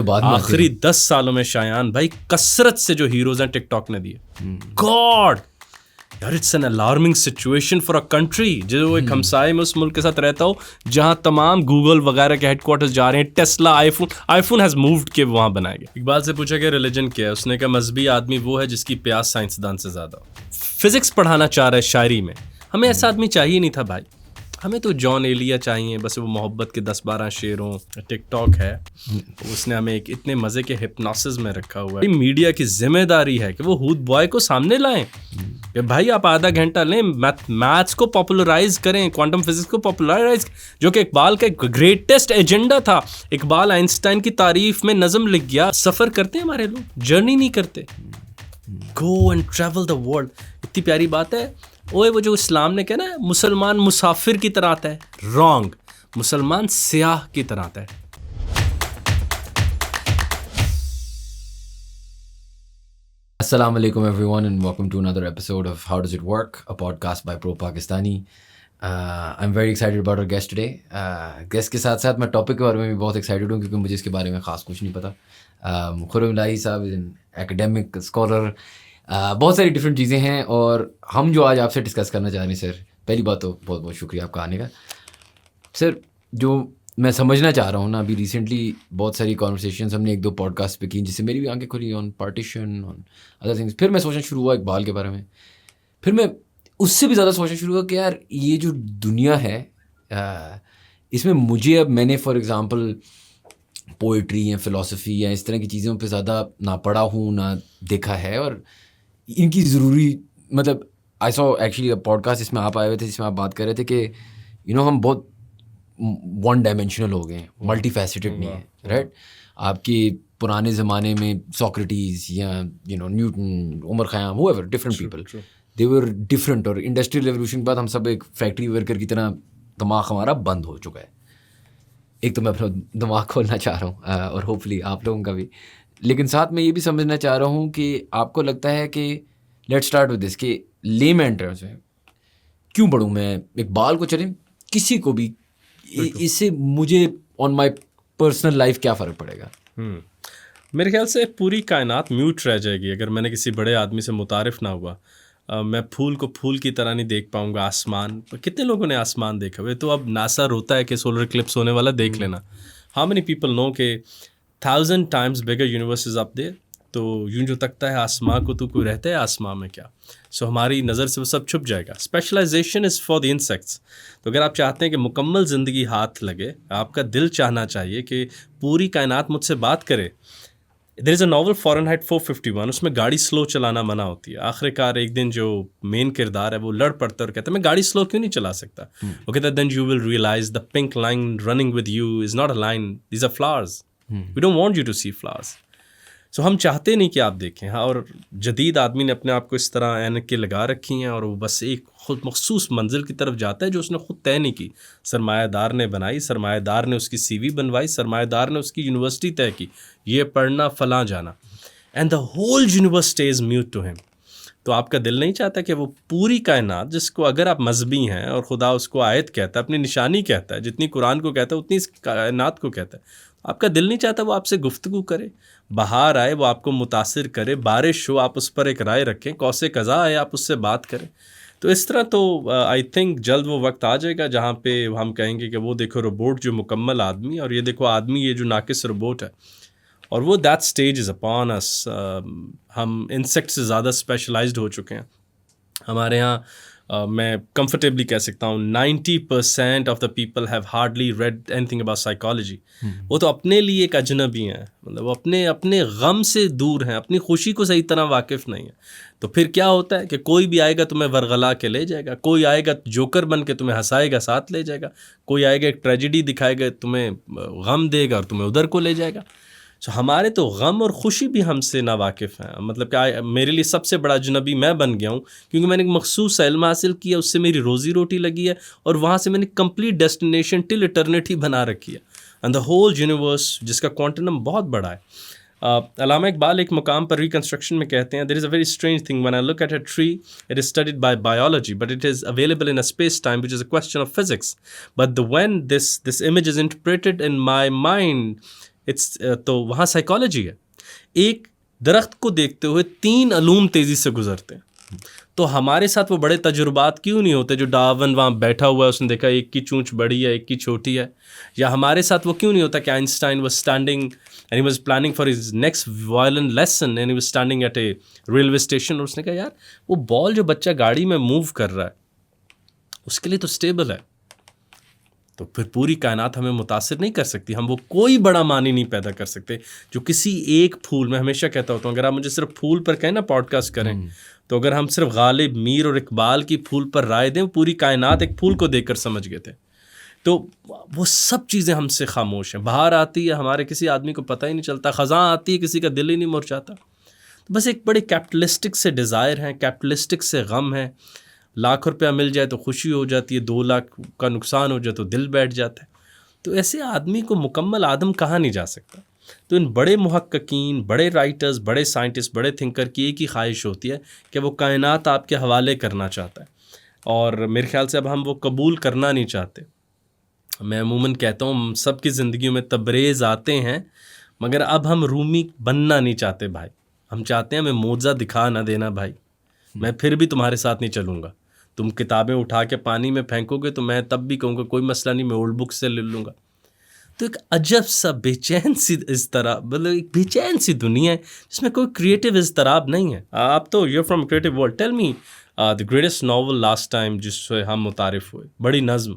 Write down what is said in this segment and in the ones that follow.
بعد میں آخری 10 سالوں میں شایان بھائی کثرت سے جو ہیروز ہیں ٹک ٹاک نے دیے. گاڈ یار it's an alarming situation for a country. جو ایک ہمسائے میں اس ملک کے ساتھ رہتا ہو جہاں تمام گوگل وغیرہ کے ہیڈ کوارٹرز جا رہے ہیں, Tesla, I phone has moved کہ وہاں بنائے گئے. اقبال سے پوچھا کہ ریلیجن کیا ہے, اس نے کہا مذہبی آدمی وہ ہے جس کی پیاس سائنسدان سے زیادہ ہو. فزکس پڑھانا چاہ رہا ہے شاعری میں, ہمیں ایسا آدمی چاہیے نہیں تھا بھائی, ہمیں تو جان ایلیا چاہیے, بس وہ محبت کے 10-12 شعروں. ٹک ٹاک ہے, اس نے ہمیں ایک اتنے مزے کے ہپنوسس میں رکھا ہوا ہے. میڈیا کی ذمہ داری ہے کہ وہ ہود بوائے کو سامنے لائیں کہ بھائی آپ آدھا گھنٹہ لیں, میتھس کو پاپولرائز کریں, کوانٹم فزکس کو پاپولرائز, جو کہ اقبال کا ایک گریٹسٹ ایجنڈا تھا. اقبال آئنسٹائن کی تعریف میں نظم لکھ گیا. سفر کرتے ہیں ہمارے لوگ, جرنی نہیں کرتے. Go and travel the world, اتنی پیاری بات ہے. اوے وہ جو اسلام نے کہا نا مسلمان مسافر کی طرح آتا ہے, رانگ, مسلمان سیاح کی طرح آتا ہے. السلام علیکم everyone and welcome to another episode of How Does It Work, a podcast by Pro Pakistani. I'm very excited about our guest today. Guest کے ساتھ ساتھ میں ٹاپک کے بارے میں بھی بہت ایکسائٹیڈ ہوں کیونکہ مجھے اس کے بارے میں خاص کچھ نہیں پتا. خرم الہی صاحب از این ایکیڈیمک اسکالر, بہت ساری ڈفرینٹ چیزیں ہیں, اور ہم جو آج آپ سے ڈسکس کرنا چاہ رہے ہیں سر, پہلی بات تو بہت بہت شکریہ آپ کا آنے کا. سر جو میں سمجھنا چاہ رہا ہوں نا, ابھی ریسنٹلی بہت ساری کانورسیشنز ہم نے 1-2 پوڈ کاسٹ پہ کی جس سے میری بھی آنکھیں کھلی آن پارٹیشن, آن ادر تھنگس. پھر میں سوچنا شروع ہوا اقبال کے بارے میں, پھر میں اس سے بھی زیادہ سوچنا شروع ہوا کہ یار یہ جو دنیا ہے اس میں مجھے اب, میں نے فار ایگزامپل پوئٹری یا فلاسفی یا اس طرح کی چیزوں پہ زیادہ نہ پڑھا ہوں نہ دیکھا ہے, اور ان کی ضروری مطلب آئی سو ایکچولی پوڈ کاسٹ جس میں آپ آئے ہوئے تھے, جس میں آپ بات کر رہے تھے کہ ہم بہت ون ڈائمینشنل ہو گئے ہیں, ملٹی فیسیٹڈ نہیں ہے, رائٹ. آپ کے پرانے زمانے میں سوکریٹیز یا نیوٹن, عمر خیام, ہو ایور ڈفرنٹ پیپل, دے ور ڈفرنٹ. اور انڈسٹریل ریولیوشن کے بعد ہم سب ایک فیکٹری ورکر کی طرح دماغ ہمارا بند ہو چکا ہے. ایک تو میں اپنا دماغ کھولنا چاہ رہا ہوں اور ہوپ فلی آپ لوگوں کا بھی, لیکن ساتھ میں یہ بھی سمجھنا چاہ رہا ہوں کہ آپ کو لگتا ہے کہ لیٹ اسٹارٹ ود دس کہ لے مین ٹرمز میں کیوں پڑھوں میں اقبال کو, چلیں کسی کو بھی, اس سے مجھے آن مائی پرسنل لائف کیا فرق پڑے گا؟ میرے خیال سے پوری کائنات میوٹ رہ جائے گی اگر میں نے کسی بڑے آدمی سے متعارف نہ ہوا. میں پھول کو پھول کی طرح نہیں دیکھ پاؤں گا. آسمان, کتنے لوگوں نے آسمان دیکھا ہوئے, تو اب ناسا روتا ہے کہ سولر اکلپس ہونے والا, دیکھ لینا. ہاؤ مینی پیپل نو کہ 1000 times bigger universe is up there. تو یوں جو تکتا ہے آسمان کو, تو کوئی رہتا ہے آسمان میں کیا. سو ہماری نظر سے وہ سب چھپ جائے گا. Specialisation is for the insects. تو اگر آپ چاہتے ہیں کہ مکمل زندگی ہاتھ لگے, آپ کا دل چاہنا چاہیے کہ پوری کائنات مجھ سے بات کرے. دیر از اے ناول فارنہائٹ 451, اس میں گاڑی سلو چلانا منع ہوتی ہے. آخر کار ایک دن جو مین کردار ہے وہ لڑ پڑتا ہے اور کہتا ہے میں گاڑی سلو کیوں نہیں چلا سکتا. وہ کہتا ہے then you will realise the pink line running with you is not a line, these are flowers, we don't want you to see flowers. So ہم چاہتے نہیں کہ آپ دیکھیں. ہاں, اور جدید آدمی نے اپنے آپ کو اس طرح اینکیں لگا رکھی ہیں اور وہ بس ایک خود مخصوص منزل کی طرف جاتا ہے جو اس نے خود طے نہیں کی. سرمایہ دار نے بنائی, سرمایہ دار نے اس کی سی وی بنوائی, سرمایہ دار نے اس کی یونیورسٹی طے کی, یہ پڑھنا فلاں جانا, and the whole universe stays mute to ہم. تو آپ کا دل نہیں چاہتا کہ وہ پوری کائنات, جس کو اگر آپ مذہبی ہیں اور خدا اس کو آیت کہتا ہے, اپنی نشانی کہتا ہے, جتنی قرآن کو کہتا ہے اتنی اس کائنات کو کہتا ہے, آپ کا دل نہیں چاہتا وہ آپ سے گفتگو کرے, بہار آئے وہ آپ کو متاثر کرے, بارش ہو آپ اس پر ایک رائے رکھیں, کوسے قضا آئے آپ اس سے بات کریں. تو اس طرح تو آئی تھنک جلد وہ وقت آ جائے گا جہاں پہ ہم کہیں گے کہ وہ دیکھو روبوٹ جو مکمل آدمی, اور یہ دیکھو آدمی یہ جو ناقص روبوٹ ہے. اور وہ دیٹ اسٹیج از اپان اس. ہم انسیکٹ سے زیادہ اسپیشلائزڈ ہو چکے ہیں. ہمارے یہاں میں کمفرٹیبلی کہہ سکتا ہوں 90% of the people have hardly read any thing about psychology. وہ تو اپنے لیے ایک اجنبی ہیں, مطلب وہ اپنے غم سے دور ہیں, اپنی خوشی کو صحیح طرح واقف نہیں ہیں. تو پھر کیا ہوتا ہے کہ کوئی بھی آئے گا تمہیں ورغلا کے لے جائے گا, کوئی آئے گا جوکر بن کے تمہیں ہنسائے گا, ساتھ لے جائے گا, کوئی آئے گا ایک ٹریجڈی دکھائے گا, تمہیں غم دے گا اور تمہیں ادھر کو لے جائے گا. سو ہمارے تو غم اور خوشی بھی ہم سے ناواقف ہیں. مطلب کہ میرے لیے سب سے بڑا اجنبی میں بن گیا ہوں کیونکہ میں نے ایک مخصوص علم حاصل کیا, اس سے میری روزی روٹی لگی ہے, اور وہاں سے میں نے کمپلیٹ ڈیسٹینیشن ٹل ایٹرنیٹی بنا رکھی ہے, اینڈ دا ہول یونیورس جس کا کوانٹم بہت بڑا ہے. علامہ اقبال ایک مقام پر ریکنسٹرکشن میں کہتے ہیں, there is a very strange thing when I look at a tree, it is studied by biology, but it is available in a space-time which is a question of physics. But when this image is interpreted in my mind, تو وہاں psychology ہے. ایک درخت کو دیکھتے ہوئے 3 علوم تیزی سے گزرتے ہیں. تو ہمارے ساتھ وہ بڑے تجربات کیوں نہیں ہوتے جو ڈارون وہاں بیٹھا ہوا ہے, اس نے دیکھا ایک کی چونچ بڑی ہے ایک کی چھوٹی ہے. یا ہمارے ساتھ وہ کیوں نہیں ہوتا کہ Einstein was standing and he was planning for his next violin lesson and he was standing at a railway station, اور اس نے کہا یار وہ بال جو بچہ گاڑی میں موو کر رہا ہے اس کے لیے تو اسٹیبل ہے. تو پھر پوری کائنات ہمیں متاثر نہیں کر سکتی. ہم وہ کوئی بڑا معنی نہیں پیدا کر سکتے جو کسی ایک پھول. میں ہمیشہ کہتا ہوتا ہوں اگر آپ مجھے صرف پھول پر کہیں نا پوڈ کاسٹ کریں, تو اگر ہم صرف غالب, میر اور اقبال کی پھول پر رائے دیں, پوری کائنات ایک پھول کو دیکھ کر سمجھ گئے تھے. تو وہ سب چیزیں ہم سے خاموش ہیں. بہار آتی ہے ہمارے کسی آدمی کو پتہ ہی نہیں چلتا, خزاں آتی ہے کسی کا دل ہی نہیں مرجھاتا. تو بس ایک بڑے کیپٹلسٹک سے ڈیزائر ہیں, کیپٹلسٹک سے غم ہیں. لاکھ روپیہ مل جائے تو خوشی ہو جاتی ہے, 2 لاکھ کا نقصان ہو جائے تو دل بیٹھ جاتا ہے. تو ایسے آدمی کو مکمل آدم کہا نہیں جا سکتا. تو ان بڑے محققین, بڑے رائٹرز, بڑے سائنٹسٹ, بڑے تھنکر کی ایک ہی خواہش ہوتی ہے کہ وہ کائنات آپ کے حوالے کرنا چاہتا ہے, اور میرے خیال سے اب ہم وہ قبول کرنا نہیں چاہتے. میں عموماً کہتا ہوں سب کی زندگیوں میں تبریز آتے ہیں, مگر اب ہم رومی بننا نہیں چاہتے بھائی. ہم چاہتے ہیں ہمیں معجزہ دکھا نہ دینا بھائی, میں پھر بھی تمہارے ساتھ نہیں چلوں گا. تم کتابیں اٹھا کے پانی میں پھینکو گے تو میں تب بھی کہوں گا کوئی مسئلہ نہیں, میں اولڈ بک سے لے لوں گا. تو ایک عجب سا بے چین سی اضطراب, مطلب ایک بے چین سی دنیا ہے جس میں کوئی کریٹیو اضطراب نہیں ہے. آپ تو you from creative world, tell me the greatest novel last time جس سے ہم متعارف ہوئے, بڑی نظم,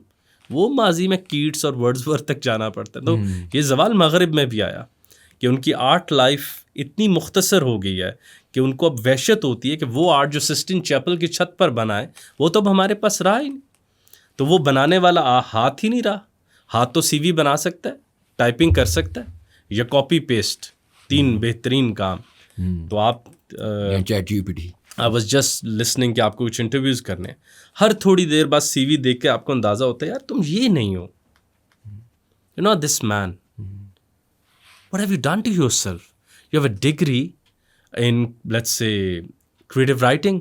وہ ماضی میں کیٹس اور ورڈزورتھ تک جانا پڑتا ہے. تو یہ زوال مغرب میں بھی آیا کہ ان کی آرٹ لائف اتنی مختصر ہو گئی ہے کہ ان کو اب وحشت ہوتی ہے کہ وہ آرٹ جو سسٹین چیپل کی چھت پر بنا ہے وہ تو اب ہمارے پاس رہا ہی نہیں. تو وہ بنانے والا ہاتھ ہی نہیں رہا. ہاتھ تو سی وی بنا سکتا ہے, ٹائپنگ کر سکتا ہے, یا کاپی پیسٹ, 3 بہترین کام. تو آپ chat G P T, I was just listening کہ آپ کو کچھ انٹرویوز کرنے ہیں, ہر تھوڑی دیر بعد سی وی دیکھ کے آپ کو اندازہ ہوتا ہے یار تم یہ نہیں ہو, you know this man, what have you done to yourself? You have a degree in, let's say, creative writing.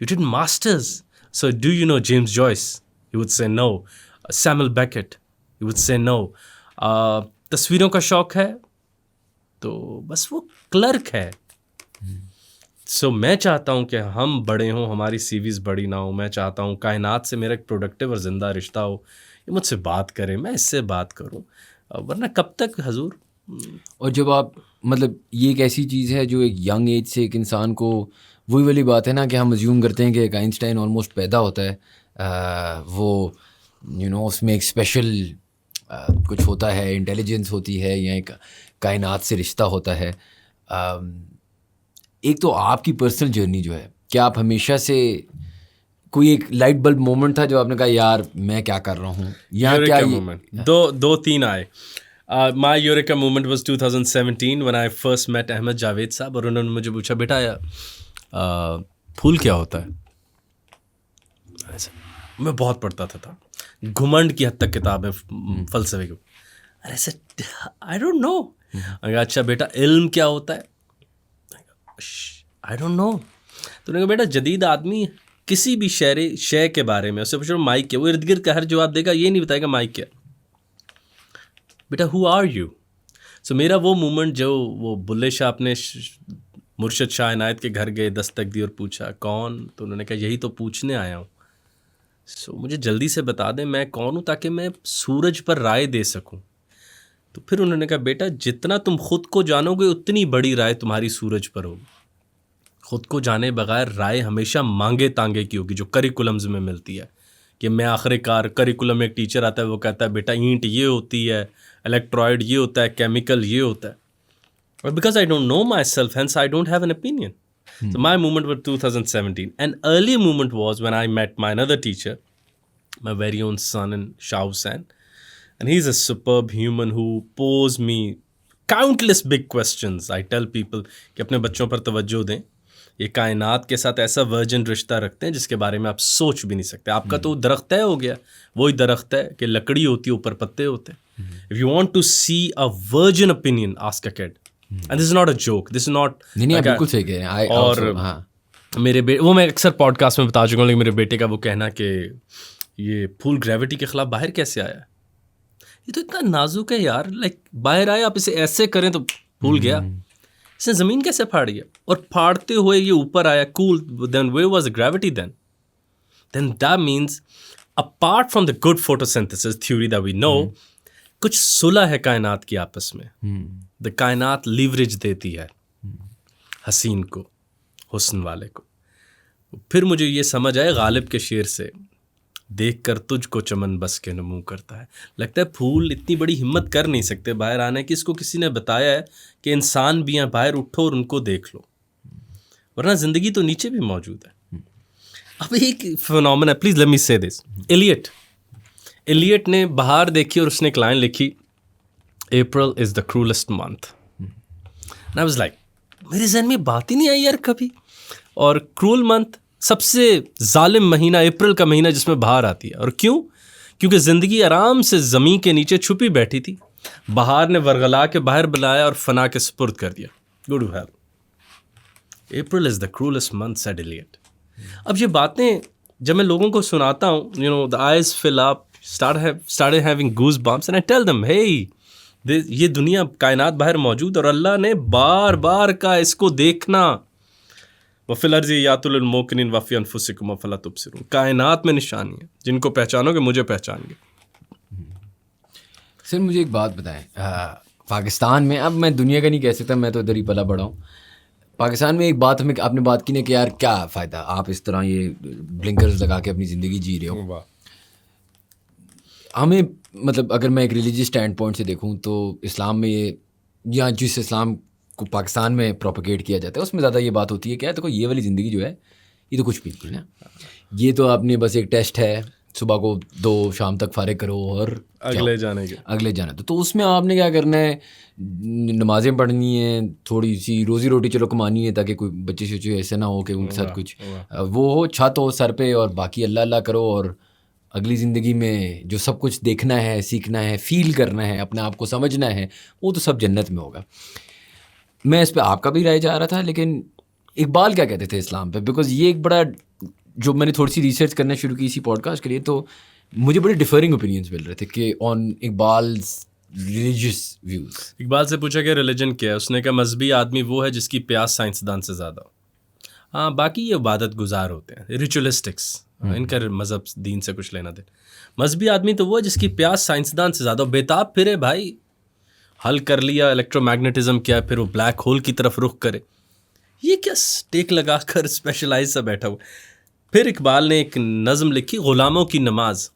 You did masters. So do you know James Joyce? You would say no. Samuel Beckett? You would say no. تصویروں کا شوق ہے تو بس وہ clerk ہے. سو میں چاہتا ہوں کہ ہم بڑے ہوں, ہماری سی ویز بڑی نہ ہوں. میں چاہتا ہوں کائنات سے میرا ایک پروڈکٹیو اور زندہ رشتہ ہو, یہ مجھ سے بات کرے, میں اس سے بات کروں, ورنہ کب تک حضور. اور جب آپ مطلب یہ ایک ایسی چیز ہے جو ایک ینگ ایج سے ایک انسان کو, وہی والی بات ہے نا کہ ہم ازیوم کرتے ہیں کہ ایک آئنسٹائن آلموسٹ پیدا ہوتا ہے, وہ اس میں ایک اسپیشل کچھ ہوتا ہے, انٹیلیجنس ہوتی ہے یا ایک کائنات سے رشتہ ہوتا ہے. ایک تو آپ کی پرسنل جرنی جو ہے, کیا آپ ہمیشہ سے کوئی ایک لائٹ بلب مومنٹ تھا جو آپ نے کہا یار میں کیا کر رہا ہوں, یا کیا مومنٹ 2-3 آئے. My Eureka moment was 2017 when I first met Ahmad Javed صاحب, اور انہوں نے مجھے پوچھا بیٹا پھول کیا ہوتا ہے. میں بہت پڑھتا تھا, گھمنڈ کی حد تک کتابیں فلسفے کی. ارے سر I don't know. اچھا بیٹا علم کیا ہوتا ہے, I don't know. تو نے کہا بیٹا جدید آدمی کسی بھی شے کے بارے میں اس سے پوچھو مائک کیا, وہ ارد گرد کا ہر جواب دے گا, یہ نہیں بتائے گا مائک کیا. بیٹا who are you? سو میرا وہ مومنٹ جو وہ بلے شاہ اپنے مرشد شاہ عنایت کے گھر گئے, دستک دی اور پوچھا کون, تو انہوں نے کہا یہی تو پوچھنے آیا ہوں. سو مجھے جلدی سے بتا دیں میں کون ہوں تاکہ میں سورج پر رائے دے سکوں. تو پھر انہوں نے کہا بیٹا جتنا تم خود کو جانو گے اتنی بڑی رائے تمہاری سورج پر ہوگی. خود کو جانے بغیر رائے ہمیشہ مانگے تانگے کی ہوگی جو کریکولمز میں ملتی ہے, کہ میں آخر کار کریکولم میں ایک ٹیچر آتا ہے وہ کہتا ہے بیٹا اینٹ یہ ہوتی ہے, الیکٹرائڈ یہ ہوتا ہے, کیمیکل یہ ہوتا ہے. But because I don't know myself, hence I don't have an opinion. So my moment was 2017. An early moment was when I met my another teacher, my very own son in Shah Hussain. And he's a superb human who posed me countless big questions. I tell people کہ اپنے بچوں پر توجہ دیں, یہ کائنات کے ساتھ ایسا ورجن رشتہ رکھتے ہیں جس کے بارے میں آپ سوچ بھی نہیں سکتے. آپ کا تو درخت طے ہو گیا, وہی درخت ہے کہ لکڑی ہوتی ہے اوپر پتے ہوتے ہیں. If you want to see a virgin opinion, ask a kid. And this is not a joke. This is not. نہیں بالکل صحیح کہہ رہے ہیں. اور میرے وہ میں اکثر پوڈ کاسٹ میں بتا چکا ہوں, لیکن میرے بیٹے کا وہ کہنا کہ یہ پھول گریوٹی کے خلاف باہر کیسے آیا. یہ تو اتنا نازک ہے یار, لائک باہر آئے آپ اسے ایسے کریں تو پھول گیا. اس نے زمین کیسے پھاڑی ہے, اور پھاڑتے ہوئے یہ اوپر آیا, cool, then where was gravity then that means apart from the good photosynthesis theory that we know, کچھ صلح ہے کائنات کی آپس میں. the کائنات لیوریج دیتی ہے حسین کو, حسن والے کو. پھر مجھے یہ سمجھ آئے غالب کے شعر سے, دیکھ کر تجھ کو چمن بس کے نمو کرتا ہے. لگتا ہے پھول اتنی بڑی ہمت کر نہیں سکتے باہر آنے کی, اس کو کسی نے بتایا ہے کہ انسان بھی ہیں, باہر اٹھو اور ان کو دیکھ لو, ورنہ زندگی تو نیچے بھی موجود ہے. اب ایک فنومنا, پلیز لیٹ می سے دس, ایلیٹ نے بہار دیکھی اور اس نے ایک لائن لکھی, April is the cruellest month. I was like, میرے ذہن میں بات ہی نہیں آئی یار کبھی. اور کرول منتھ, سب سے ظالم مہینہ اپریل کا مہینہ جس میں بہار آتی ہے. اور کیوں؟ کیونکہ زندگی آرام سے زمین کے نیچے چھپی بیٹھی تھی, بہار نے ورغلا کے باہر بلایا اور فنا کے سپرد کر دیا. Go to hell. April is the cruellest month said Eliot. اب یہ باتیں جب میں لوگوں کو سناتا ہوں, you know, the eyes fill up, started having goosebumps and I tell them, hey, یہ دنیا کائنات باہر موجود, اور اللہ نے بار بار کا اس کو دیکھنا. وَفِي الْأَرْضِ آیَاتٌ لِلْمُوقِنِينَ وَفِي أَنفُسِكُمْ أَفَلَا تُبْصِرُونَ. کائنات میں نشانی ہے, جن کو پہچانو گے مجھے پہچان گے. سر مجھے ایک بات بتائیں, پاکستان میں, اب میں دنیا کا نہیں کہہ سکتا, میں تو ادھر ہی پلا بڑا ہوں. پاکستان میں ایک بات ہمیں آپ نے بات کی نا کہ یار کیا فائدہ, آپ اس طرح یہ بلنکرز لگا کے اپنی زندگی جی رہے ہو. ہمیں مطلب اگر میں ایک ریلیجیس اسٹینڈ پوائنٹ سے دیکھوں تو اسلام میں یہ, یا جس اسلام کو پاکستان میں پروپیگیٹ کیا جاتا ہے اس میں زیادہ یہ بات ہوتی ہے کہ دیکھو یہ والی زندگی جو ہے یہ تو کچھ بھی نہیں نا, یہ تو آپ نے بس ایک ٹیسٹ ہے, صبح کو 2 شام تک فارغ کرو اور اگلے جانا. تو اس میں آپ نے کیا کرنا ہے, نمازیں پڑھنی ہیں, تھوڑی سی روزی روٹی چلو کمانی ہے تاکہ کوئی بچے شچے ایسے نہ ہو کہ ان کے ساتھ کچھ وہ ہو, چھت ہو سر پہ, اور باقی اللہ اللہ کرو. اور اگلی زندگی میں جو سب کچھ دیکھنا ہے, سیکھنا ہے, فیل کرنا ہے, اپنے آپ کو سمجھنا ہے, وہ تو سب جنت میں ہوگا. میں اس پہ آپ کا بھی رائے جا رہا تھا, لیکن اقبال کیا کہتے تھے اسلام پہ, بیکاز یہ ایک بڑا, جو میں نے تھوڑی سی ریسرچ کرنا شروع کی اسی پوڈ کاسٹ کے لیے, تو مجھے بڑے ڈفرنگ اوپینینس مل رہے تھے کہ آن اقبال's ریلیجیس ویوز. اقبال سے پوچھا کہ ریلیجن کیا ہے, اس نے کہا مذہبی آدمی وہ ہے جس کی پیاس سائنسدان سے زیادہ ہو. ہاں, باقی یہ عبادت گزار ہوتے ہیں, ریچولسٹکس, ان کا مذہب دین سے کچھ لینا دے. مذہبی آدمی تو وہ ہے جس کی پیاس سائنسدان سے زیادہ ہو. بےتاب پھرے بھائی, حل کر لیا الیکٹرو میگنیٹزم کیا ہے, پھر وہ بلیک ہول کی طرف رخ کرے. یہ کیا اسٹیک لگا کر اسپیشلائز سا بیٹھا ہوا. پھر اقبال نے ایک نظم لکھی, غلاموں کی نماز.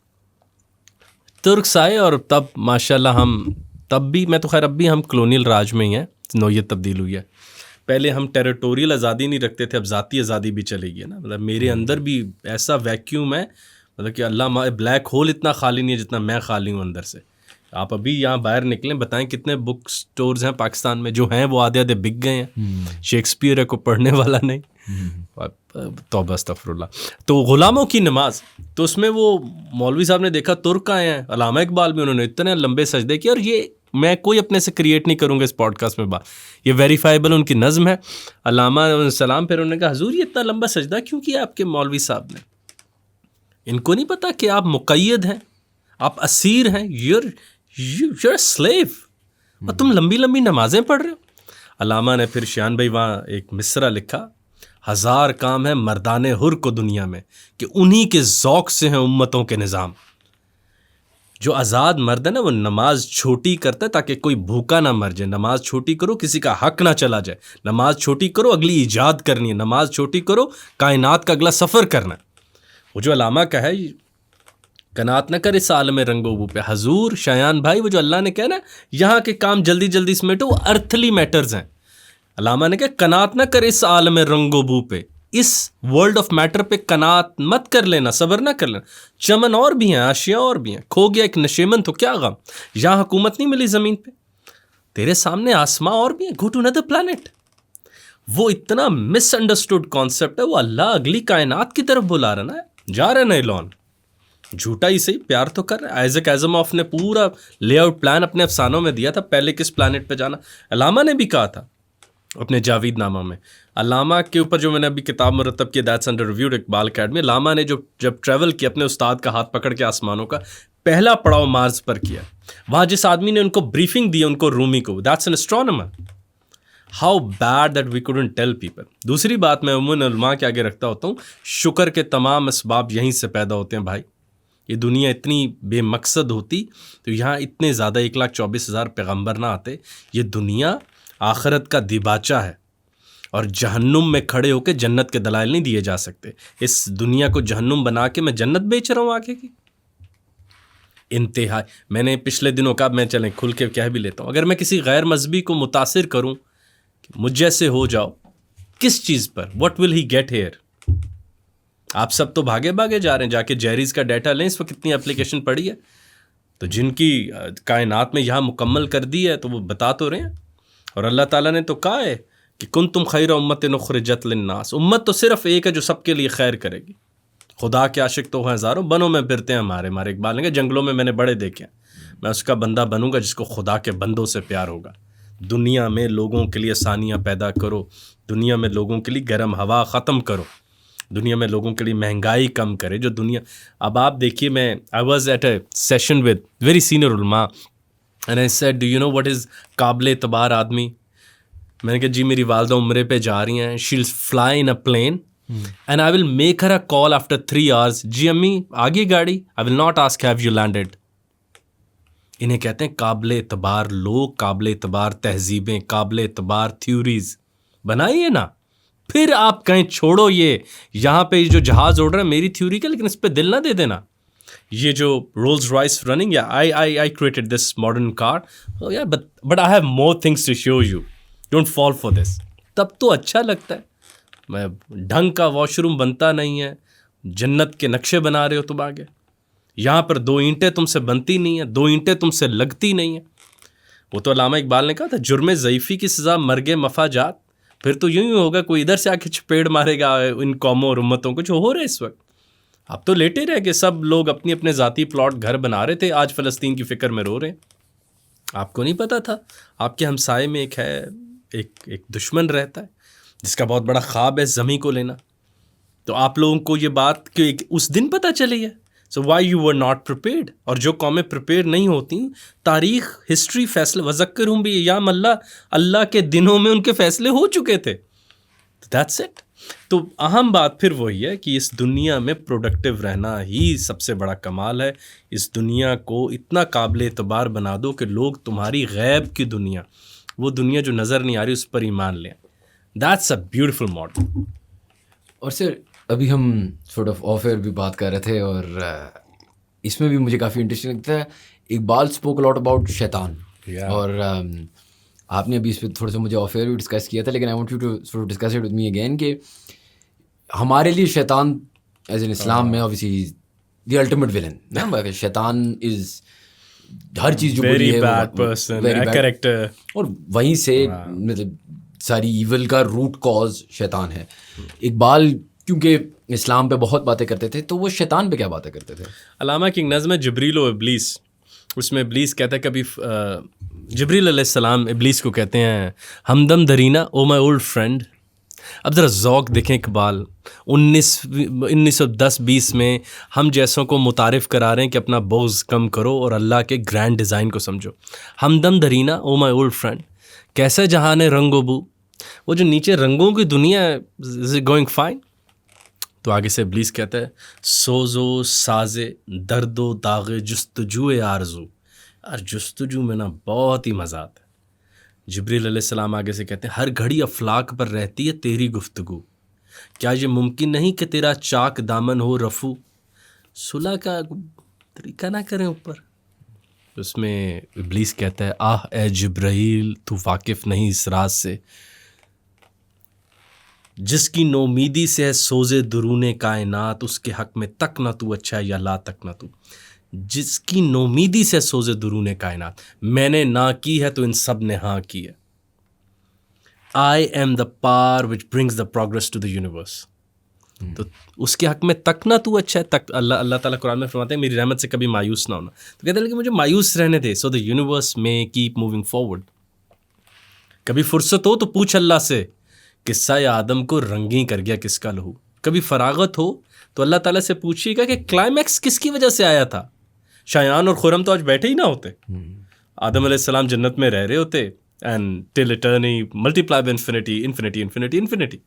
ترکس آئے اور تب ماشاء اللہ ہم, تب بھی, میں تو خیر اب بھی ہم کلونیل راج میں ہی ہیں, نوعیت تبدیل ہوئی ہے. پہلے ہم ٹیریٹوریل آزادی نہیں رکھتے تھے, اب ذاتی آزادی بھی چلے گی نا. مطلب میرے اندر بھی ایسا ویکیوم ہے, مطلب کہ اللہ, بلیک ہول اتنا خالی نہیں ہے جتنا میں خالی ہوں اندر سے. آپ ابھی یہاں باہر نکلیں, بتائیں کتنے بک سٹورز ہیں پاکستان میں, جو ہیں وہ آدھے بک گئے ہیں. شیکسپیئر ہے, کو پڑھنے والا نہیں. توبہ استغفر اللہ. تو غلاموں کی نماز, تو اس میں وہ مولوی صاحب نے دیکھا ترک آئے ہیں, علامہ اقبال بھی, انہوں نے اتنے لمبے سجدے کیے. اور یہ میں کوئی اپنے سے کریٹ نہیں کروں گا اس پوڈ کاسٹ میں بات, یہ ویریفائبل ان کی نظم ہے. علامہ علیہ السلام پھر انہوں نے کہا حضور یہ اتنا لمبا سجدہ کیوں کیا آپ کے مولوی صاحب نے؟ ان کو نہیں پتا کہ آپ مقید ہیں, آپ اسیر ہیں, you're a slave, اور تم لمبی لمبی نمازیں پڑھ رہے ہو. علامہ نے پھر شیان بھائی وہاں ایک مصرع لکھا, 1000 کام ہے مردان حر کو دنیا میں کہ انہی کے ذوق سے ہیں امتوں کے نظام. جو آزاد مرد ہے نا, وہ نماز چھوٹی کرتا ہے تاکہ کوئی بھوکا نہ مر جائے. نماز چھوٹی کرو, کسی کا حق نہ چلا جائے. نماز چھوٹی کرو, اگلی ایجاد کرنی ہے. نماز چھوٹی کرو, کائنات کا اگلا سفر کرنا ہے. وہ جو علامہ کا ہے, کنات نہ کر اس عالم رنگ و بو پہ. حضور شایان بھائی, وہ جو اللہ نے کہا نا یہاں کے کام جلدی جلدی سمیٹو, وہ ارتھلی میٹرز ہیں. علامہ نے کہا کنات نہ کر اس عالم رنگ و بو پہ, اس ورلڈ آف میٹر پہ کنات مت کر لینا, صبر نہ کر لینا. چمن اور بھی ہیں, آشیاں اور بھی ہیں, کھو گیا ایک نشیمن تو کیا غم, یہاں حکومت نہیں ملی زمین پہ, تیرے سامنے آسماں اور بھی ہیں, گو ٹو another planet. وہ اتنا مس انڈرسٹوڈ کانسیپٹ ہے, وہ اللہ اگلی کائنات کی طرف بلا رہا نا, جا رہے نا ایلون, جھوٹا ہی صحیح, پیار تو کر رہے. آئزک ایزموف نے پورا لے آؤٹ پلان اپنے افسانوں میں دیا تھا, پہلے کس پلانٹ پہ جانا. علامہ نے بھی کہا تھا اپنے جاوید نامہ میں. علامہ کے اوپر جو میں نے ابھی کتاب مرتب کی, that's under reviewed Iqbal academy, علامہ نے جب ٹریول کیا اپنے استاد کا ہاتھ پکڑ کے آسمانوں کا, پہلا پڑاؤ مارس پر کیا. وہاں جس آدمی نے ان کو بریفنگ دی ان کو رومی کو, that's an astronomer. How bad that we couldn't tell people. دوسری بات میں عموماً علماء کے آگے رکھتا ہوتا ہوں, شکر کے تمام اسباب یہیں سے پیدا ہوتے ہیں بھائی. یہ دنیا اتنی بے مقصد ہوتی تو یہاں اتنے زیادہ 1,24,000 پیغمبر نہ آتے. یہ دنیا آخرت کا دیباچہ ہے اور جہنم میں کھڑے ہو کے جنت کے دلائل نہیں دیے جا سکتے. اس دنیا کو جہنم بنا کے میں جنت بیچ رہا ہوں آگے کی. انتہائی. میں نے پچھلے دنوں کا, میں چلیں کھل کے کہہ بھی لیتا ہوں, اگر میں کسی غیر مذہبی کو متاثر کروں مجھ جیسے ہو جاؤ, کس چیز پر, what will he get here؟ آپ سب تو بھاگے جا رہے ہیں. جا کے جیریز کا ڈیٹا لیں, اس وقت کتنی اپلیکیشن پڑی ہے, تو جن کی کائنات میں یہاں مکمل کر دی ہے تو وہ بتا تو رہے ہیں. اور اللہ تعالیٰ نے تو کہا ہے کہ کنتم خیر امت اخرجت للناس. امت تو صرف ایک ہے جو سب کے لیے خیر کرے گی. خدا کے عاشق تو ہزاروں, بنوں میں پھرتے ہیں ہمارے اقبال نے, جنگلوں میں نے بڑے دیکھے ہیں. میں اس کا بندہ بنوں گا جس کو خدا کے بندوں سے پیار ہوگا. دنیا میں لوگوں کے لیے آسانیاں پیدا کرو, دنیا میں لوگوں کے لیے گرم ہوا ختم کرو, دنیا میں لوگوں کے لیے مہنگائی کم کرے. جو دنیا, اب آپ دیکھیے, میں I was at a session with very senior علماء and I said do you know what is قابل اعتبار آدمی. میں نے کہا جی میری والدہ عمرے پہ جا رہی ہیں, she will fly in a plane and I will make her a call after 3 hours, جی امی آگے گاڑی, I will not ask have you landed. انہیں کہتے ہیں قابل اعتبار لوگ, قابل اعتبار تہذیبیں, قابل اعتبار تھیوریز بنائیے نا. پھر آپ کہیں چھوڑو یہ یہاں پہ جو جہاز اڑ رہا ہے میری تھیوری کا, لیکن اس پہ دل نہ دے دینا. یہ جو رولز رائس رننگ, یا I created this modern car, but I have more things to show you, don't fall for this. تب تو اچھا لگتا ہے. میں ڈھنگ کا واش روم بنتا نہیں ہے, جنت کے نقشے بنا رہے ہو تم آگے. یہاں پر 2 اینٹیں تم سے بنتی نہیں ہیں, 2 اینٹیں تم سے لگتی نہیں ہیں. وہ تو علامہ اقبال نے کہا تھا جرم ضعیفی کی سزا مرگ مفاجات. پھر تو یوں ہی ہوگا, کوئی ادھر سے آ کے چپیڑ مارے گا ان قوموں اور امتوں کو جو ہو رہے اس وقت. اب تو لیٹے رہ کہ سب لوگ اپنی اپنے ذاتی پلاٹ گھر بنا رہے تھے, آج فلسطین کی فکر میں رو رہے ہیں. آپ کو نہیں پتا تھا آپ کے ہمسائے میں ایک دشمن رہتا ہے جس کا بہت بڑا خواب ہے زمین کو لینا. تو آپ لوگوں کو یہ بات کہ اس دن پتہ چلی ہے. So why you were not prepared. اور جو قومیں پریپیئر نہیں ہوتی, تاریخ ہسٹری فیصلے وذکرہم بایام اللہ کے دنوں میں ان کے فیصلے ہو چکے تھے. That's it. تو اہم بات پھر وہی ہے کہ اس دنیا میں پروڈکٹیو رہنا ہی سب سے بڑا کمال ہے. اس دنیا کو اتنا قابل اعتبار بنا دو کہ لوگ تمہاری غیب کی دنیا, وہ دنیا جو نظر نہیں آ رہی, اس پر ایمان لیں. That's a beautiful model. اور سر ابھی ہم سورٹ آف آف ایئر بھی بات کر رہے تھے, اور اس میں بھی مجھے کافی انٹرسٹنگ لگتا ہے. اقبال اسپوک الاٹ اباؤٹ شیطان, اور آپ نے ابھی اس پہ تھوڑا سا مجھے آف ایئر بھی ڈسکس کیا تھا, لیکن I want you to sort discuss it with me again کہ ہمارے لیے شیطان ایز این اسلام میں obviously دی الٹیمیٹ ولن نا. شیطان از ہر چیز جو بری ہے, اور وہیں سے مطلب ساری ایول کا روٹ کاز شیطان ہے. اقبال کیونکہ اسلام پہ بہت باتیں کرتے تھے, تو وہ شیطان پہ کیا باتیں کرتے تھے؟ علامہ کی ایک نظم ہے جبریل و ابلیس, اس میں ابلیس کہتا ہے کبھی جبریل علیہ السلام ابلیس کو کہتے ہیں ہمدم درینا او مائی اولڈ فرینڈ. اب ذرا ذوق دیکھیں اقبال 1910-20 میں ہم جیسوں کو متعارف کرا رہے ہیں کہ اپنا بغض کم کرو اور اللہ کے گرینڈ ڈیزائن کو سمجھو. ہمدم درینا او مائی اولڈ فرینڈ, کیسے جہان رنگ و بو, وہ جو نیچے رنگوں کی دنیا ہے, از اٹ گوئنگ فائن. تو آگے سے ابلیس کہتا ہے سوز و ساز درد و داغ جستجو آرزو. اور جستجو میں نا بہت ہی مزہ آتا ہے. جبریل علیہ السلام آگے سے کہتے ہیں ہر گھڑی افلاک پر رہتی ہے تیری گفتگو, کیا یہ ممکن نہیں کہ تیرا چاک دامن ہو رفو, صلح کا طریقہ نہ کریں اوپر. اس میں ابلیس کہتا ہے آہ اے جبرائیل تو واقف نہیں اس راز سے, جس کی نومیدی سے ہے سوز درون کائنات, اس کے حق میں تک نہ تو اچھا یا لا تک نہ تو. جس کی نومیدی سے سوز درون کائنات, میں نے نہ کی ہے تو ان سب نے ہاں کی ہے. آئی am the power which brings the progress to the universe. تو اس کے حق میں تک نہ تو اچھا ہے. تک اللہ تعالیٰ قرآن میں فرماتے ہیں میری رحمت سے کبھی مایوس نہ ہونا. تو کہتے ہیں کہ مجھے مایوس رہنے دے, سو دا یونیورس میں کیپ موونگ فارورڈ. کبھی فرصت ہو تو پوچھ اللہ سے قصہ آدم کو رنگین کر گیا کس کا لہو. کبھی فراغت ہو تو اللہ تعالیٰ سے پوچھیے گا کہ کلائمیکس کس کی وجہ سے آیا تھا, شایان اور خرم تو آج بیٹھے ہی نہ ہوتے. آدم علیہ السلام جنت میں رہ رہے ہوتے and till attorney multiply by infinity infinity infinity infinity.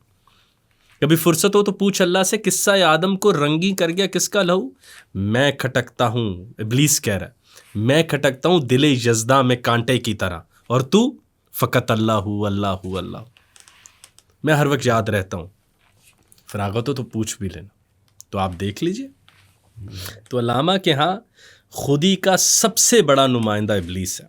کبھی فرصت ہو تو پوچھ اللہ سے قصہ آدم کو رنگی کر گیا کس کا لہو. میں کھٹکتا ہوں، ابلیس کہہ رہا ہے، میں کھٹکتا ہوں دل یزداں میں کانٹے کی طرح، اور تو فقط اللہ اللہ اللہ. میں ہر وقت یاد رہتا ہوں. فراغت ہو تو پوچھ بھی لینا. تو آپ دیکھ لیجئے. تو علامہ کے ہاں خودی کا سب سے بڑا نمائندہ ابلیس ہے،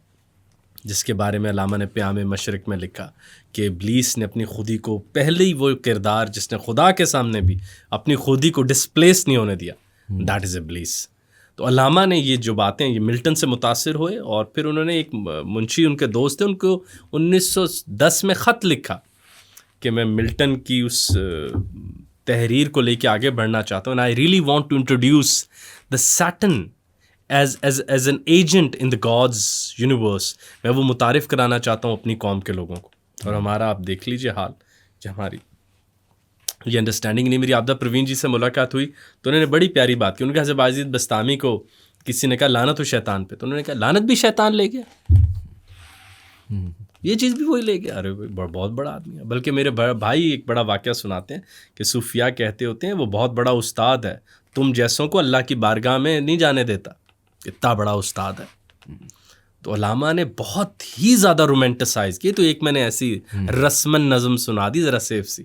جس کے بارے میں علامہ نے پیام مشرق میں لکھا کہ ابلیس نے اپنی خودی کو، پہلے ہی وہ کردار جس نے خدا کے سامنے بھی اپنی خودی کو ڈسپلیس نہیں ہونے دیا، دیٹ از ابلیس. تو علامہ نے یہ جو باتیں یہ ملٹن سے متاثر ہوئے، اور پھر انہوں نے ایک منشی ان کے دوست تھے، ان کو 1910 میں خط لکھا کہ میں ملٹن کی اس تحریر کو لے کے آگے بڑھنا چاہتا ہوں. and I really want to introduce the Saturn as an agent in the God's universe. میں وہ متعارف کرانا چاہتا ہوں اپنی قوم کے لوگوں کو. اور ہمارا آپ دیکھ لیجئے حال کہ ہماری یہ انڈرسٹینڈنگ نہیں. میری عابدہ پروین جی سے ملاقات ہوئی تو انہوں نے بڑی پیاری بات کی. انہوں نے کہا حضرت بایزید بستامی کو کسی نے کہا لعنت ہو شیطان پہ، تو انہوں نے کہا لعنت بھی شیطان لے گیا، یہ چیز بھی وہی لے گیا. ارے بہت بڑا آدمی ہے. بلکہ میرے بھائی ایک بڑا واقعہ سناتے ہیں کہ صوفیاء کہتے ہوتے ہیں وہ بہت بڑا استاد ہے، تم جیسوں کو اللہ کی بارگاہ میں نہیں جانے دیتا، اتنا بڑا استاد ہے. تو علامہ نے بہت ہی زیادہ رومانٹسائز کی. تو ایک میں نے ایسی رسمن نظم سنا دی ذرا سیف سی،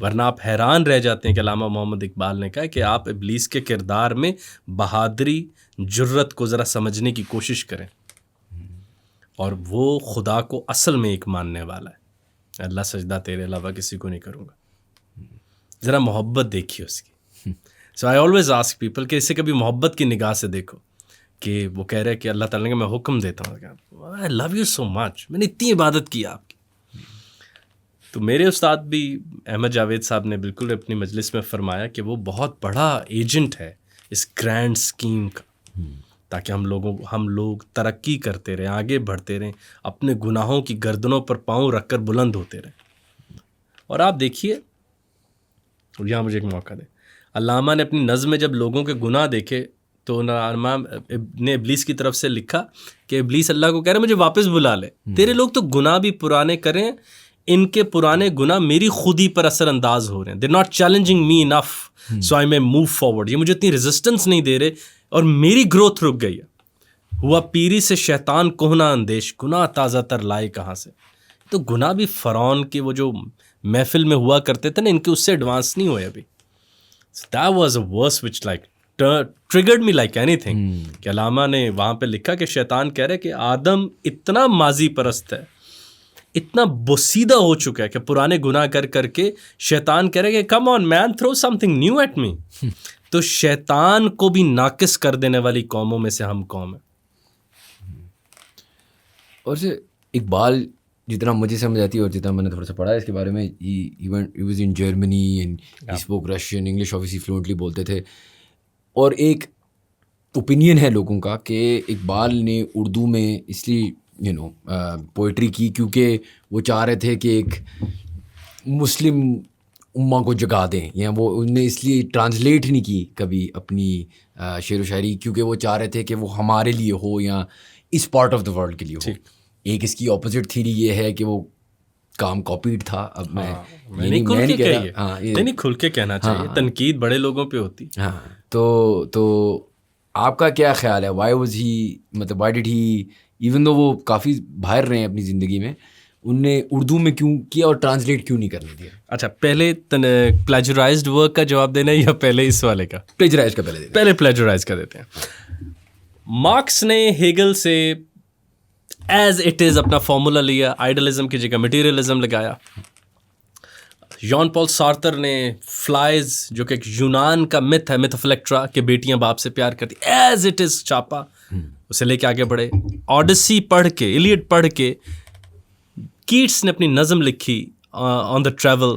ورنہ آپ حیران رہ جاتے ہیں کہ علامہ محمد اقبال نے کہا کہ آپ ابلیس کے کردار میں بہادری جرت کو ذرا سمجھنے کی کوشش کریں، اور وہ خدا کو اصل میں ایک ماننے والا ہے. اللہ سجدہ تیرے علاوہ کسی کو نہیں کروں گا. ذرا محبت دیکھیے اس کی. سو آئی آلویز آسک پیپل کہ اسے کبھی محبت کی نگاہ سے دیکھو، کہ وہ کہہ رہے کہ اللہ تعالیٰ نے میں حکم دیتا ہوں، آئی لو یو سو مچ، میں نے اتنی عبادت کی آپ کی. تو میرے استاد بھی احمد جاوید صاحب نے بالکل اپنی مجلس میں فرمایا کہ وہ بہت بڑا ایجنٹ ہے اس گرینڈ اسکیم کا، تاکہ ہم لوگ ترقی کرتے رہیں، آگے بڑھتے رہیں، اپنے گناہوں کی گردنوں پر پاؤں رکھ کر بلند ہوتے رہیں. اور آپ دیکھیے، یہاں مجھے ایک موقع دیں، علامہ نے اپنی نظم میں جب لوگوں کے گناہ دیکھے تو علامہ نے ابلیس کی طرف سے لکھا کہ ابلیس اللہ کو کہہ رہے مجھے واپس بلا لے، تیرے لوگ تو گناہ بھی پرانے کریں، ان کے پرانے گناہ میری خودی پر اثر انداز ہو رہے ہیں. they're not challenging me enough so I may move forward. یہ مجھے اتنی ریزسٹنس نہیں دے رہے اور میری گروتھ رک گئی ہے. ہوا پیری سے شیطان کوہنا اندیش، گناہ تازہ تر لائے کہاں سے. تو گناہ بھی فرعون کے وہ جو محفل میں ہوا کرتے تھے نا، ان کے اس سے ایڈوانس نہیں ہوئے ابھی. that was a verse which like triggered me like anything. کہ علامہ نے وہاں پہ لکھا کہ شیطان کہہ رہے کہ آدم اتنا ماضی پرست ہے، اتنا بوسیدہ ہو چکا ہے کہ پرانے گناہ کر کر کے شیطان کہہ رہے کہ come on man throw something new at me. تو شیطان کو بھی ناقص کر دینے والی قوموں میں سے ہم قوم ہیں. اور سے اقبال جتنا مجھے سمجھ آتی ہے اور جتنا میں نے تھوڑا سا پڑھا ہے اس کے بارے میں، he was in Germany and he spoke Russian, English obviously fluently بولتے تھے. اور ایک اوپینین ہے لوگوں کا کہ اقبال نے اردو میں اس لیے پوئٹری کی کیونکہ وہ چاہ رہے تھے کہ ایک مسلم امہ کو جگا دیں، یا وہ انہوں نے اس لیے ٹرانسلیٹ نہیں کی کبھی اپنی شعر و شاعری، کیونکہ وہ چاہ رہے تھے کہ وہ ہمارے لیے ہو یا اس پارٹ آف دا ورلڈ کے لیے ہو. ایک اس کی اپوزٹ تھیوری یہ ہے کہ وہ کام کاپیڈ تھا. اب میں نہیں کھل کے کہنا چاہیے، تنقید بڑے لوگوں پہ ہوتی. ہاں تو آپ کا کیا خیال ہے، وائی واز ہی، مطلب why did he, even though وہ کافی باہر رہے ہیں اپنی زندگی میں، ان نے اردو میں کیوں کیا اور ٹرانسلیٹ کیوں نہیں کرنے دیا؟ اچھا، پہلے پلیجرائزڈ ورک کا جواب دینا ہے یا پہلے اس والے کا؟ پلیجرائز کا پہلے پلیجرائز کا دیتے ہیں. مارکس نے ہیگل سے ایز اٹ از اپنا فارمولا لیا، آئیڈلزم کی جگہ مٹیریلزم لگایا. جان پال سارتر نے فلائز، جو کہ ایک یونان کا مت ہے، میتھ آف الیکٹرا، کہ بیٹیاں باپ سے پیار کرتی، ایز اٹ از چھاپا، اسے لے کے آگے بڑھے. آڈیسی پڑھ کے، ایلیڈ پڑھ کے، کیٹس نے اپنی نظم لکھی آن دا ٹریول.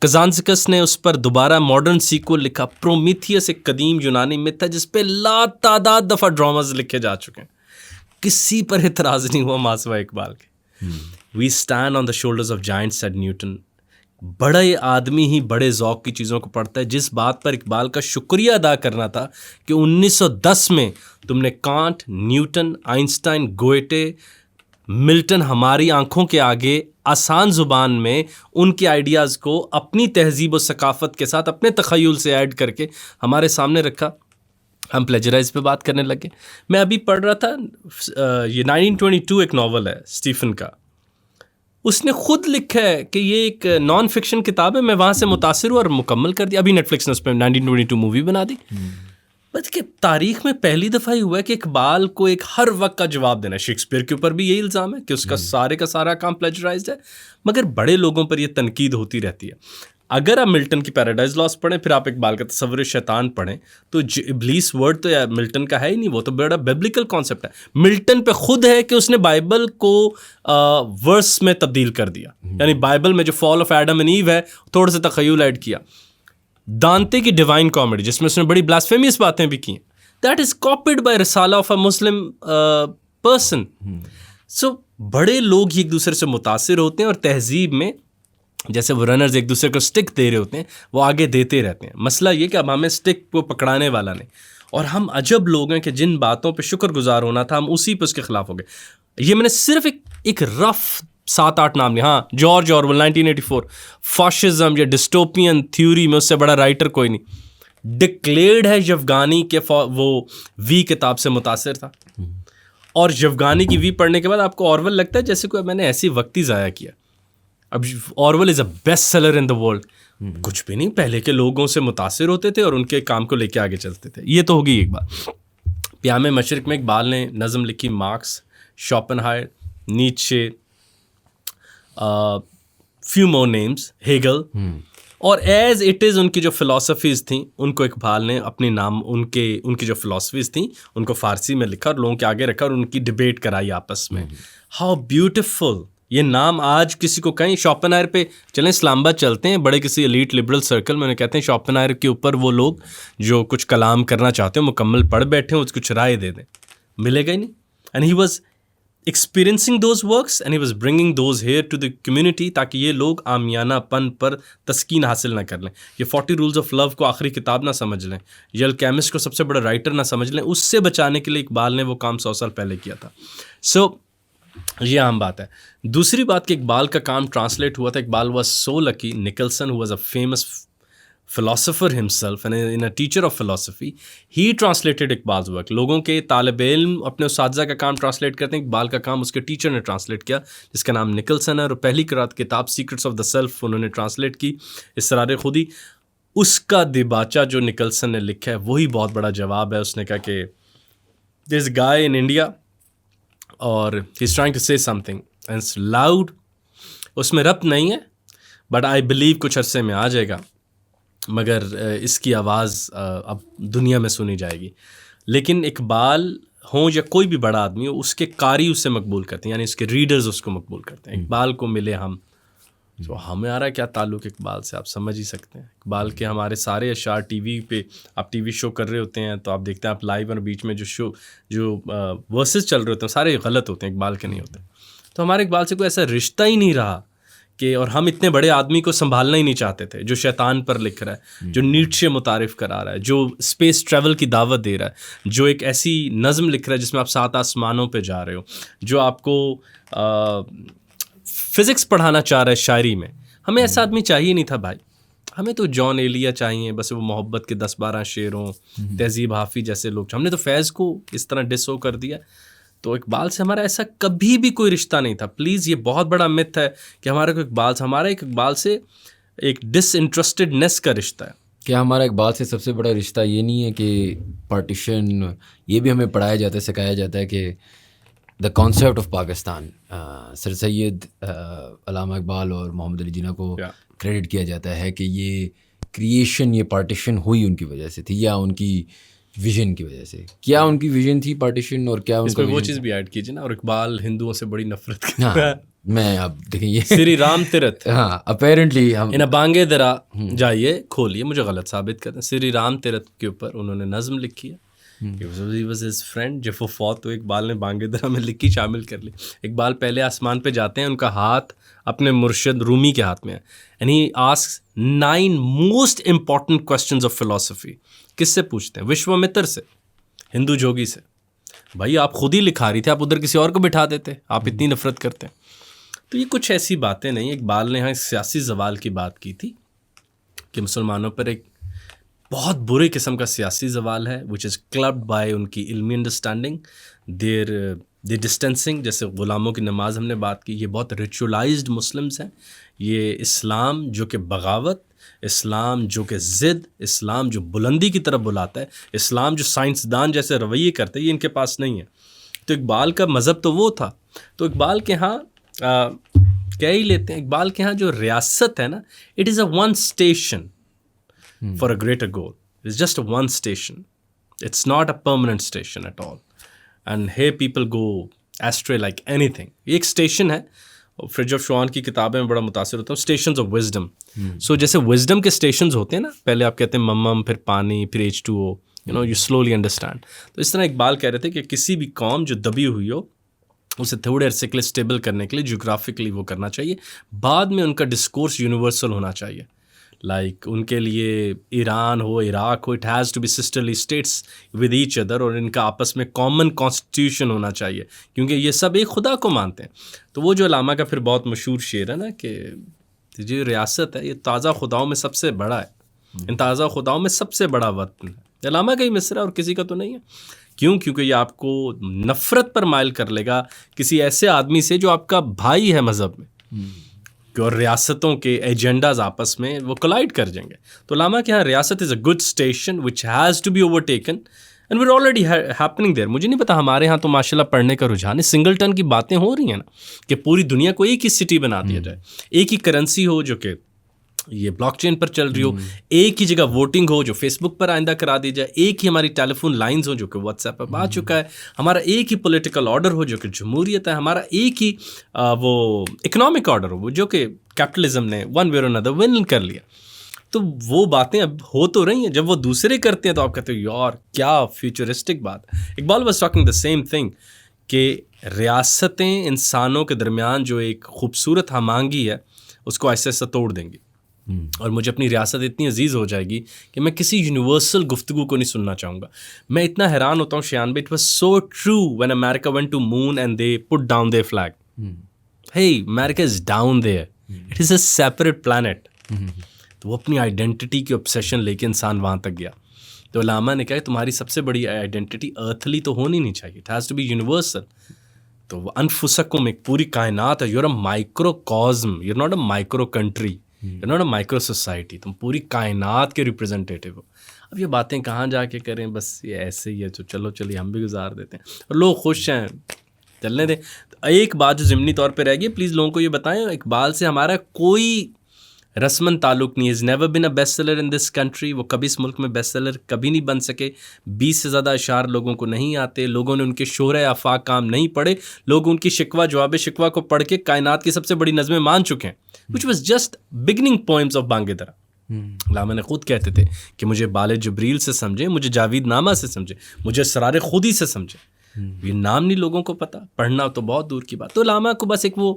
کزانسکس نے اس پر دوبارہ ماڈرن سیکول لکھا. پرومیتھیس ایک قدیم یونانی مت ہے جس پہ لا تعداد دفعہ ڈراماز لکھے جا چکے ہیں. کسی پر اعتراض نہیں ہوا ماسوا اقبال کے. We stand on the shoulders of giants said Newton. بڑے آدمی ہی بڑے ذوق کی چیزوں کو پڑھتا ہے. جس بات پر اقبال کا شکریہ ادا کرنا تھا کہ 1910 میں تم نے can't, Newton, Einstein, Goethe, Milton ہماری آنکھوں کے آگے آسان زبان میں ان کے آئیڈیاز کو اپنی تہذیب و ثقافت کے ساتھ اپنے تخیل سے ایڈ کر کے ہمارے سامنے رکھا. ہم پلیجرائز پہ بات کرنے لگے. میں ابھی پڑھ رہا تھا, یہ 1922 ایک ناول ہے اسٹیفن کا. اس نے خود لکھا ہے کہ یہ ایک نان فکشن کتاب ہے. میں وہاں سے متاثر ہوں اور مکمل کر دیا. ابھی نیٹ فلکس نے اس پہ 1922 مووی بنا دی. بس کہ تاریخ میں پہلی دفعہ ہی ہوا ہے کہ اقبال کو ایک ہر وقت کا جواب دینا ہے. شیکسپیئر کے اوپر بھی یہی الزام ہے کہ اس کا سارا کام پلیجرائزڈ ہے, مگر بڑے لوگوں پر یہ تنقید ہوتی رہتی ہے. اگر آپ ملٹن کی پیراڈائز لاسٹ پڑھیں, پھر آپ اقبال کا تصور شیطان پڑھیں, تو ابلیس ورڈ تو ملٹن کا ہے ہی نہیں, وہ تو بڑا بیبلیکل کانسیپٹ ہے. ملٹن پہ خود ہے کہ اس نے بائبل کو ورس میں تبدیل کر دیا, یعنی بائبل میں جو فال آف ایڈم اینڈ ایو ہے تھوڑا سا تخیل ایڈ کیا. دانتے کی ڈیوائن کامیڈی جس میں اس نے بڑی بلاسفیمیس باتیں بھی کی ہیں, دیٹ از کاپیڈ بائی رسالہ آف اے مسلم پرسن. سو بڑے لوگ ہی ایک دوسرے سے متاثر ہوتے ہیں, اور تہذیب میں جیسے وہ رنرز ایک دوسرے کو سٹک دے رہے ہوتے ہیں وہ آگے دیتے رہتے ہیں. مسئلہ یہ کہ اب ہمیں سٹک کو پکڑانے والا نہیں, اور ہم عجب لوگ ہیں کہ جن باتوں پہ شکر گزار ہونا تھا ہم اسی پہ اس کے خلاف ہو گئے. یہ میں نے صرف ایک رف 7-8 نام لیے. ہاں, جارج آرویل 1984, فاشزم یا ڈسٹوپین تھیوری میں اس سے بڑا رائٹر کوئی نہیں. ڈکلیئرڈ ہے یفغانی کے وہ وی کتاب سے متاثر تھا, اور یفغانی کی وی پڑھنے کے بعد آپ کو آرویل لگتا ہے جیسے کوئی میں نے ایسی وقت ہی ضائع کیا. اب Orwell is a best seller in the world. کچھ بھی نہیں, پہلے کے لوگوں سے متاثر ہوتے تھے اور ان کے کام کو لے کے آگے چلتے تھے. یہ تو ہوگی ایک بات. پیام مشرق میں اقبال نے نظم لکھی, مارکس, شوپنہائر, نیچے, فیو مور نیمز, ہیگل, اور ایز اٹ از ان کی جو فلاسفیز تھیں ان کو اقبال نے اپنے نام ان کی جو فلاسفیز تھیں ان کو فارسی میں لکھا اور لوگوں کے آگے رکھا اور ان کی ڈبیٹ کرائی آپس میں. How beautiful. یہ نام آج کسی کو کہیں شوپنہائر پہ چلیں اسلام آباد چلتے ہیں, بڑے کسی ایلیٹ لبرل سرکل میں کہتے ہیں شوپنہائر کے اوپر وہ لوگ جو کچھ کلام کرنا چاہتے ہیں مکمل پڑھ بیٹھے ہیں, اس کچھ رائے دے دیں, ملے گا ہی نہیں. And he was experiencing those works and he was bringing those here to the community, تاکہ یہ لوگ عامیانہ پن پر تسکین حاصل نہ کر لیں. یہ 40 رولز آف لو کو آخری کتاب نہ سمجھ لیں, یہ الکیمسٹ کو سب سے بڑا رائٹر نہ سمجھ لیں. اس سے بچانے کے لیے اقبال نے وہ کام 100 سال پہلے کیا تھا. سو یہ عام بات ہے. دوسری بات کہ اقبال کا کام ٹرانسلیٹ ہوا تھا. Iqbal was so lucky. Nicholson who was a famous philosopher himself and a teacher of philosophy, he translated Iqbal's work. لوگوں کے طالب علم اپنے اساتذہ کا کام ٹرانسلیٹ کرتے ہیں, اقبال کا کام اس کے ٹیچر نے ٹرانسلیٹ کیا جس کا نام نکلسن ہے, اور پہلی کتاب سیکرٹس آف دا سیلف انہوں نے ٹرانسلیٹ کی, اسرار خودی. اس کا دیباچہ جو نکلسن نے لکھا ہے وہی بہت بڑا جواب ہے. اس نے کہا کہ this guy in India اور he's trying to say something and it's loud. اس میں ربط نہیں ہے, بٹ I believe کچھ عرصے میں آ جائے گا, مگر اس کی آواز اب دنیا میں سنی جائے گی. لیکن اقبال ہوں یا کوئی بھی بڑا آدمی ہو, اس کے قاری اسے مقبول کرتے ہیں, یعنی اس کے ریڈرز اس کو مقبول کرتے ہیں. اقبال کو ملے ہم, تو ہمارا کیا تعلق اقبال سے آپ سمجھ ہی سکتے ہیں. اقبال کے ہمارے سارے اشعار ٹی وی پہ, آپ ٹی وی شو کر رہے ہوتے ہیں تو آپ دیکھتے ہیں آپ لائیو, اور بیچ میں جو ورسز چل رہے ہوتے ہیں سارے غلط ہوتے ہیں, اقبال کے نہیں ہوتے. تو ہمارے اقبال سے کوئی ایسا رشتہ ہی نہیں رہا کہ, اور ہم اتنے بڑے آدمی کو سنبھالنا ہی نہیں چاہتے تھے جو شیطان پر لکھ رہا ہے, جو نیٹشے متعارف کرا رہا ہے, جو اسپیس ٹریول کی دعوت دے رہا ہے, جو ایک ایسی نظم لکھ رہا ہے جس میں آپ 7 آسمانوں پہ جا رہے ہو, جو آپ کو فزکس پڑھانا چاہ رہا ہے شاعری میں. ہمیں ایسا آدمی چاہیے نہیں تھا بھائی. ہمیں تو جان ایلیا چاہیے, بس وہ محبت کے 10-12 شعروں, تہذیب حافظ جیسے لوگ. ہم نے تو فیض کو اس طرح ڈسو کر دیا. تو اقبال سے ہمارا ایسا کبھی بھی کوئی رشتہ نہیں تھا. پلیز, یہ بہت بڑا مت ہے کہ ہمارا ایک اقبال سے ایک ڈس انٹرسٹڈنیس کا رشتہ ہے. کیا ہمارا اقبال سے سب سے بڑا رشتہ یہ نہیں ہے کہ پارٹیشن, یہ بھی ہمیں پڑھایا جاتا ہے, سکھایا جاتا ہے کہ دا کانسیپٹ آف پاکستان, سر سید علامہ اقبال اور محمد علی جناح کو کریڈٹ کیا جاتا ہے کہ یہ کریشن, یہ پارٹیشن ہوئی ان کی وجہ سے تھی, یا ان کی ویژن کی وجہ سے. کیا ان کی ویژن تھی پارٹیشن, اور کیا ان کو وہ چیز بھی ایڈ کیجیے نا. اور اقبال ہندوؤں سے بڑی نفرت کرتا ہے. میں اب دیکھیں یہ سری رام تیرتھ, ہاں اپیرنٹلی ہم بانگے درا جائیے کھولیے, مجھے غلط ثابت کرتے ہیں. سری رام تیرتھ کے اوپر انہوں نے نظم لکھی ہے He was his friend. جب وہ فوت تو اقبال نے بانگ درا میں لکھی شامل کر لی. اقبال پہلے آسمان پہ جاتے ہیں, ان کا ہاتھ اپنے مرشد رومی کے ہاتھ میں ہے. And he asks 9 most important questions of philosophy. کس سے پوچھتے ہیں؟ وشوامتر سے, ہندو جوگی سے. بھائی آپ خود ہی لکھا رہی تھے, آپ ادھر کسی اور کو بٹھا دیتے, آپ اتنی نفرت کرتے ہیں. تو یہ کچھ ایسی باتیں نہیں. اقبال نے یہاں سیاسی زوال کی بات کی تھی کہ مسلمانوں پر ایک بہت برے قسم کا سیاسی زوال ہے which is clubbed by ان کی علمی انڈرسٹینڈنگ, their distancing. جیسے غلاموں کی نماز ہم نے بات کی, یہ بہت ریچولائزڈ مسلمز ہیں. یہ اسلام جو کہ بغاوت, اسلام جو کہ ضد, اسلام جو بلندی کی طرف بلاتا ہے, اسلام جو سائنسدان جیسے رویے کرتے ہیں, یہ ان کے پاس نہیں ہے. تو اقبال کا مذہب تو وہ تھا. تو اقبال کے ہاں کیا ہی لیتے ہیں, اقبال کے ہاں جو ریاست ہے نا, it is a one station for a greater goal. It's just a one station. It's not a permanent station at all. And here people go astray like anything. یہ ایک اسٹیشن ہے. فرج آف شوان کی کتابیں میں بڑا متاثر ہوتا ہوں. Stations of wisdom. سو جیسے وزڈم کے اسٹیشنز ہوتے ہیں نا, پہلے آپ کہتے ہیں ممم, پھر پانی, پھر H2O, you slowly understand. تو اس طرح اقبال کہہ رہے تھے کہ کسی بھی قوم جو دبی ہوئی ہو, اسے تھوڑے عرصے کے لیے اسٹیبل کرنے کے لیے جغرافکلی وہ کرنا چاہیے. بعد میں ان کا ڈسکورس یونیورسل ہونا چاہیے. لائک ان کے لیے ایران ہو, عراق ہو, it has to be sisterly states with each other, اور ان کا آپس میں کامن کانسٹیٹیوشن ہونا چاہیے, کیونکہ یہ سب ایک خدا کو مانتے ہیں. تو وہ جو علامہ کا پھر بہت مشہور شعر ہے نا کہ جو ریاست ہے یہ تازہ خداؤں میں سب سے بڑا ہے, ان تازہ خداؤں میں سب سے بڑا وطن ہے. علامہ کا ہی مصرع اور کسی کا تو نہیں ہے. کیوں؟ کیونکہ یہ آپ کو نفرت پر مائل کر لے گا کسی ایسے آدمی سے جو آپ کا بھائی ہے مذہب میں, اور ریاستوں کے ایجنڈاز آپس میں وہ کولائڈ کر جائیں گے. تو علامہ کے یہاں ریاست is a good station which has to be overtaken and we're already happening there. مجھے نہیں پتا ہمارے یہاں تو ماشاء اللہ پڑھنے کا رجحان ہے. سنگلٹن کی باتیں ہو رہی ہیں نا کہ پوری دنیا کو ایک ہی سٹی بنا دیا جائے, ایک ہی کرنسی ہو جو کہ یہ بلاک چین پر چل رہی ہو, ایک ہی جگہ ووٹنگ ہو جو فیس بک پر آئندہ کرا دی جائے, ایک ہی ہماری ٹیلی فون لائنز ہوں جو کہ واٹس ایپ پر آ چکا ہے, ہمارا ایک ہی پولیٹیکل آرڈر ہو جو کہ جمہوریت ہے, ہمارا ایک ہی وہ اکنامک آرڈر ہو جو کہ کیپٹلزم نے ون وے اور انادر ون کر لیا. تو وہ باتیں اب ہو تو رہی ہیں. جب وہ دوسرے کرتے ہیں تو آپ کہتے ہو یار کیا فیوچرسٹک بات. Iqbal was talking the same thing کہ ریاستیں انسانوں کے درمیان جو ایک خوبصورت ہم آہنگی ہے اس کو ایسے ایسے توڑ دیں گی, اور مجھے اپنی ریاست اتنی عزیز ہو جائے گی کہ میں کسی یونیورسل گفتگو کو نہیں سننا چاہوں گا. میں اتنا حیران ہوتا ہوں شیان بھائی, it was so true when America went to moon and they put down their flag. hey America is down there, it is a separate planet. تو وہ اپنی آئیڈینٹی کی obsession لے کے انسان وہاں تک گیا. تو علامہ نے کہا تمہاری سب سے بڑی آئیڈینٹی ارتھلی تو ہونی نہیں چاہیے, it has to be universal. تو وہ انفسکم, ایک پوری کائنات ہے, you're a microcosm, you're not a micro country, you're not a micro society, تم پوری کائنات کے ریپرزنٹیٹیو ہو. اب یہ باتیں کہاں جا کے کریں, بس یہ ایسے ہی ہے تو چلو چلیے ہم بھی گزار دیتے ہیں اور لوگ خوش ہیں, چلنے دیں. ایک بات جو ضمنی طور پہ رہ گئی, پلیز لوگوں کو یہ بتائیں, اقبال سے ہمارا کوئی رسماً تعلق نہیں ہے. Is never been a best seller in this country. وہ کبھی اس ملک میں بیسٹ سیلر کبھی نہیں بن سکے. 20 سے زیادہ اشعار لوگوں کو نہیں آتے, لوگوں نے ان کے شہرۂ آفاق کام نہیں پڑھے, لوگ ان کی شکوہ جواب شکوہ کو پڑھ کے کائنات کی سب سے بڑی نظمیں مان چکے ہیں, which was just beginning poems of Bang Dara. علامہ نے خود کہتے تھے کہ مجھے بال جبریل سے سمجھے, مجھے جاوید نامہ سے سمجھے, مجھے اسرار خودی سے سمجھے. یہ نام نہیں لوگوں کو پتہ, پڑھنا تو بہت دور کی بات. تو علامہ کو بس ایک وہ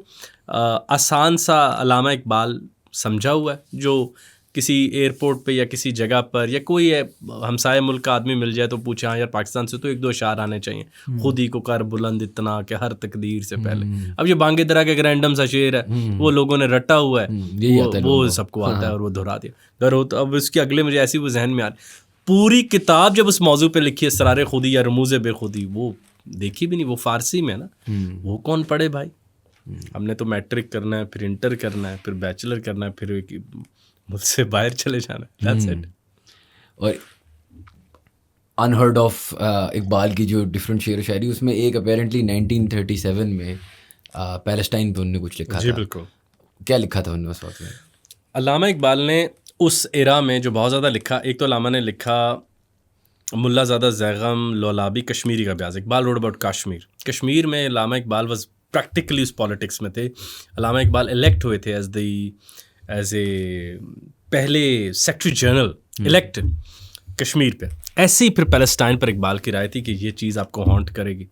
آسان سا علامہ اقبال سمجھا ہوا ہے جو کسی ایئرپورٹ پہ یا کسی جگہ پر یا کوئی ہمسائے ملک کا آدمی مل جائے تو پوچھے ہاں یار پاکستان سے تو 1-2 اشعار آنے چاہیے, خود ہی کو کر بلند اتنا کہ ہر تقدیر سے پہلے. اب یہ بانگ درا کا ایک رینڈم سا شعر ہے, وہ لوگوں نے رٹا ہوا ہے, وہ سب کو آتا ہے اور وہ دہرا دیا گر ہو. تو اب اس کے اگلے مجھے ایسی وہ ذہن میں آ رہی, پوری کتاب جب اس موضوع پہ لکھی ہے اسرار خودی یا رموز بے خودی, وہ دیکھی بھی نہیں, وہ فارسی میں ہے نا, وہ کون پڑھے بھائی. ہم نے تو میٹرک کرنا ہے, پھر انٹر کرنا ہے, پھر بیچلر کرنا ہے, پھر مجھ سے باہر چلے جانا ہے. That's it. اور انہرڈ آف اقبال کی جو ڈفرینٹ شعر و شاعری, اس میں ایک اپیرنٹلی 1937 میں پیلسٹائن پہ انہوں نے کچھ لکھا تھا. جی بالکل. کیا لکھا تھا انہوں نے اس وقت میں؟ علامہ اقبال نے اس ایرا میں جو بہت زیادہ لکھا, ایک تو علامہ نے لکھا ملا زادہ زیغم لولابی کشمیری کا بیاض. Iqbal wrote about Kashmir. کشمیر میں علامہ اقبال واز پریکٹیکلی اس پالیٹکس میں تھے. علامہ اقبال الیکٹ ہوئے تھے ایز اے پہلے سیکرٹری جنرل الیکٹ کشمیر پہ. ایسے ہی پھر پیلسٹائن پر اقبال کی رائے تھی کہ یہ چیز آپ کو ہانٹ کرے گی,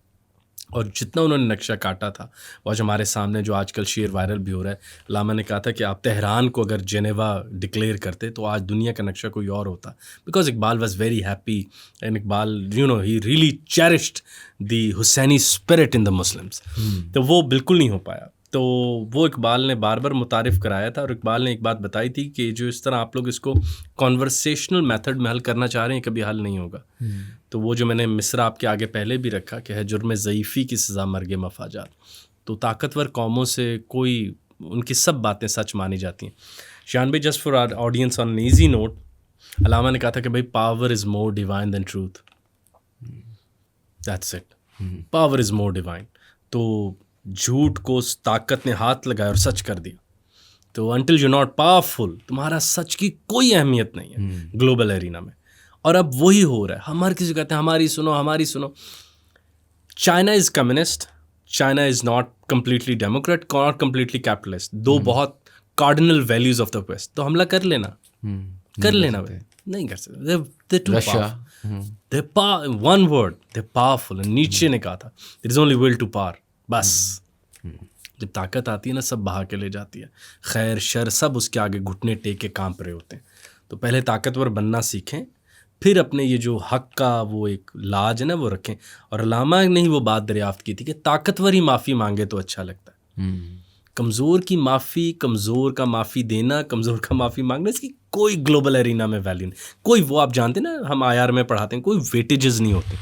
اور جتنا انہوں نے نقشہ کاٹا تھا وہ آج ہمارے سامنے جو آج کل شعر وائرل بھی ہو رہا ہے. علامہ نے کہا تھا کہ آپ تہران کو اگر جنیوا ڈکلیئر کرتے تو آج دنیا کا نقشہ کوئی اور ہوتا, because Iqbal was very happy and Iqbal he really cherished the Husaini spirit in the Muslims. تو وہ بالکل نہیں ہو پایا. تو وہ اقبال نے بار بار متعارف کرایا تھا, اور اقبال نے ایک بات بتائی تھی کہ جو اس طرح آپ لوگ اس کو کانورسیشنل میتھڈ میں حل کرنا چاہ رہے ہیں کبھی حل نہیں ہوگا. تو وہ جو میں نے مصرع آپ کے آگے پہلے بھی رکھا کہ ہے جرم ضعیفی کی سزا مرگ مفاجات, تو طاقتور قوموں سے کوئی ان کی سب باتیں سچ مانی جاتی ہیں. شان بھائی, just for our audience on easy note, علامہ نے کہا تھا کہ بھائی power is more divine than truth, that's it, power is more divine. تو جھوٹ کو اس طاقت نے ہاتھ لگایا اور سچ کر دیا. تو انٹل یو ناٹ پاورفل, تمہارا سچ کی کوئی اہمیت نہیں ہے گلوبل ایرینا میں. اور اب وہی ہو رہا ہے. ہم ہر کسی کہتے ہیں ہماری سنو ہماری سنو. China is communist, China is not completely democrat, not completely capitalist, though بہت cardinal values of the west. تو حملہ کر لینا نہیں کر سکتے. One word, they powerful. Nietzsche نے کہا تھا there is only will to power. بس جب طاقت آتی ہے نا سب بہا کے لے جاتی ہے, خیر شر سب اس کے آگے گھٹنے ٹیک کے کانپ رہے ہوتے ہیں. تو پہلے طاقتور بننا سیکھیں, پھر اپنے یہ جو حق کا وہ ایک لاج ہے نا وہ رکھیں. اور علامہ نے ہی وہ بات دریافت کی تھی کہ طاقتور ہی معافی مانگے تو اچھا لگتا ہے. کمزور کی معافی, کمزور کا معافی دینا, کمزور کا معافی مانگنا, اس کی کوئی گلوبل ایرینا میں ویلیو نہیں. کوئی وہ آپ جانتے ہیں نا, ہم آئی آر میں پڑھاتے ہیں, کوئی ویٹیجز نہیں ہوتے.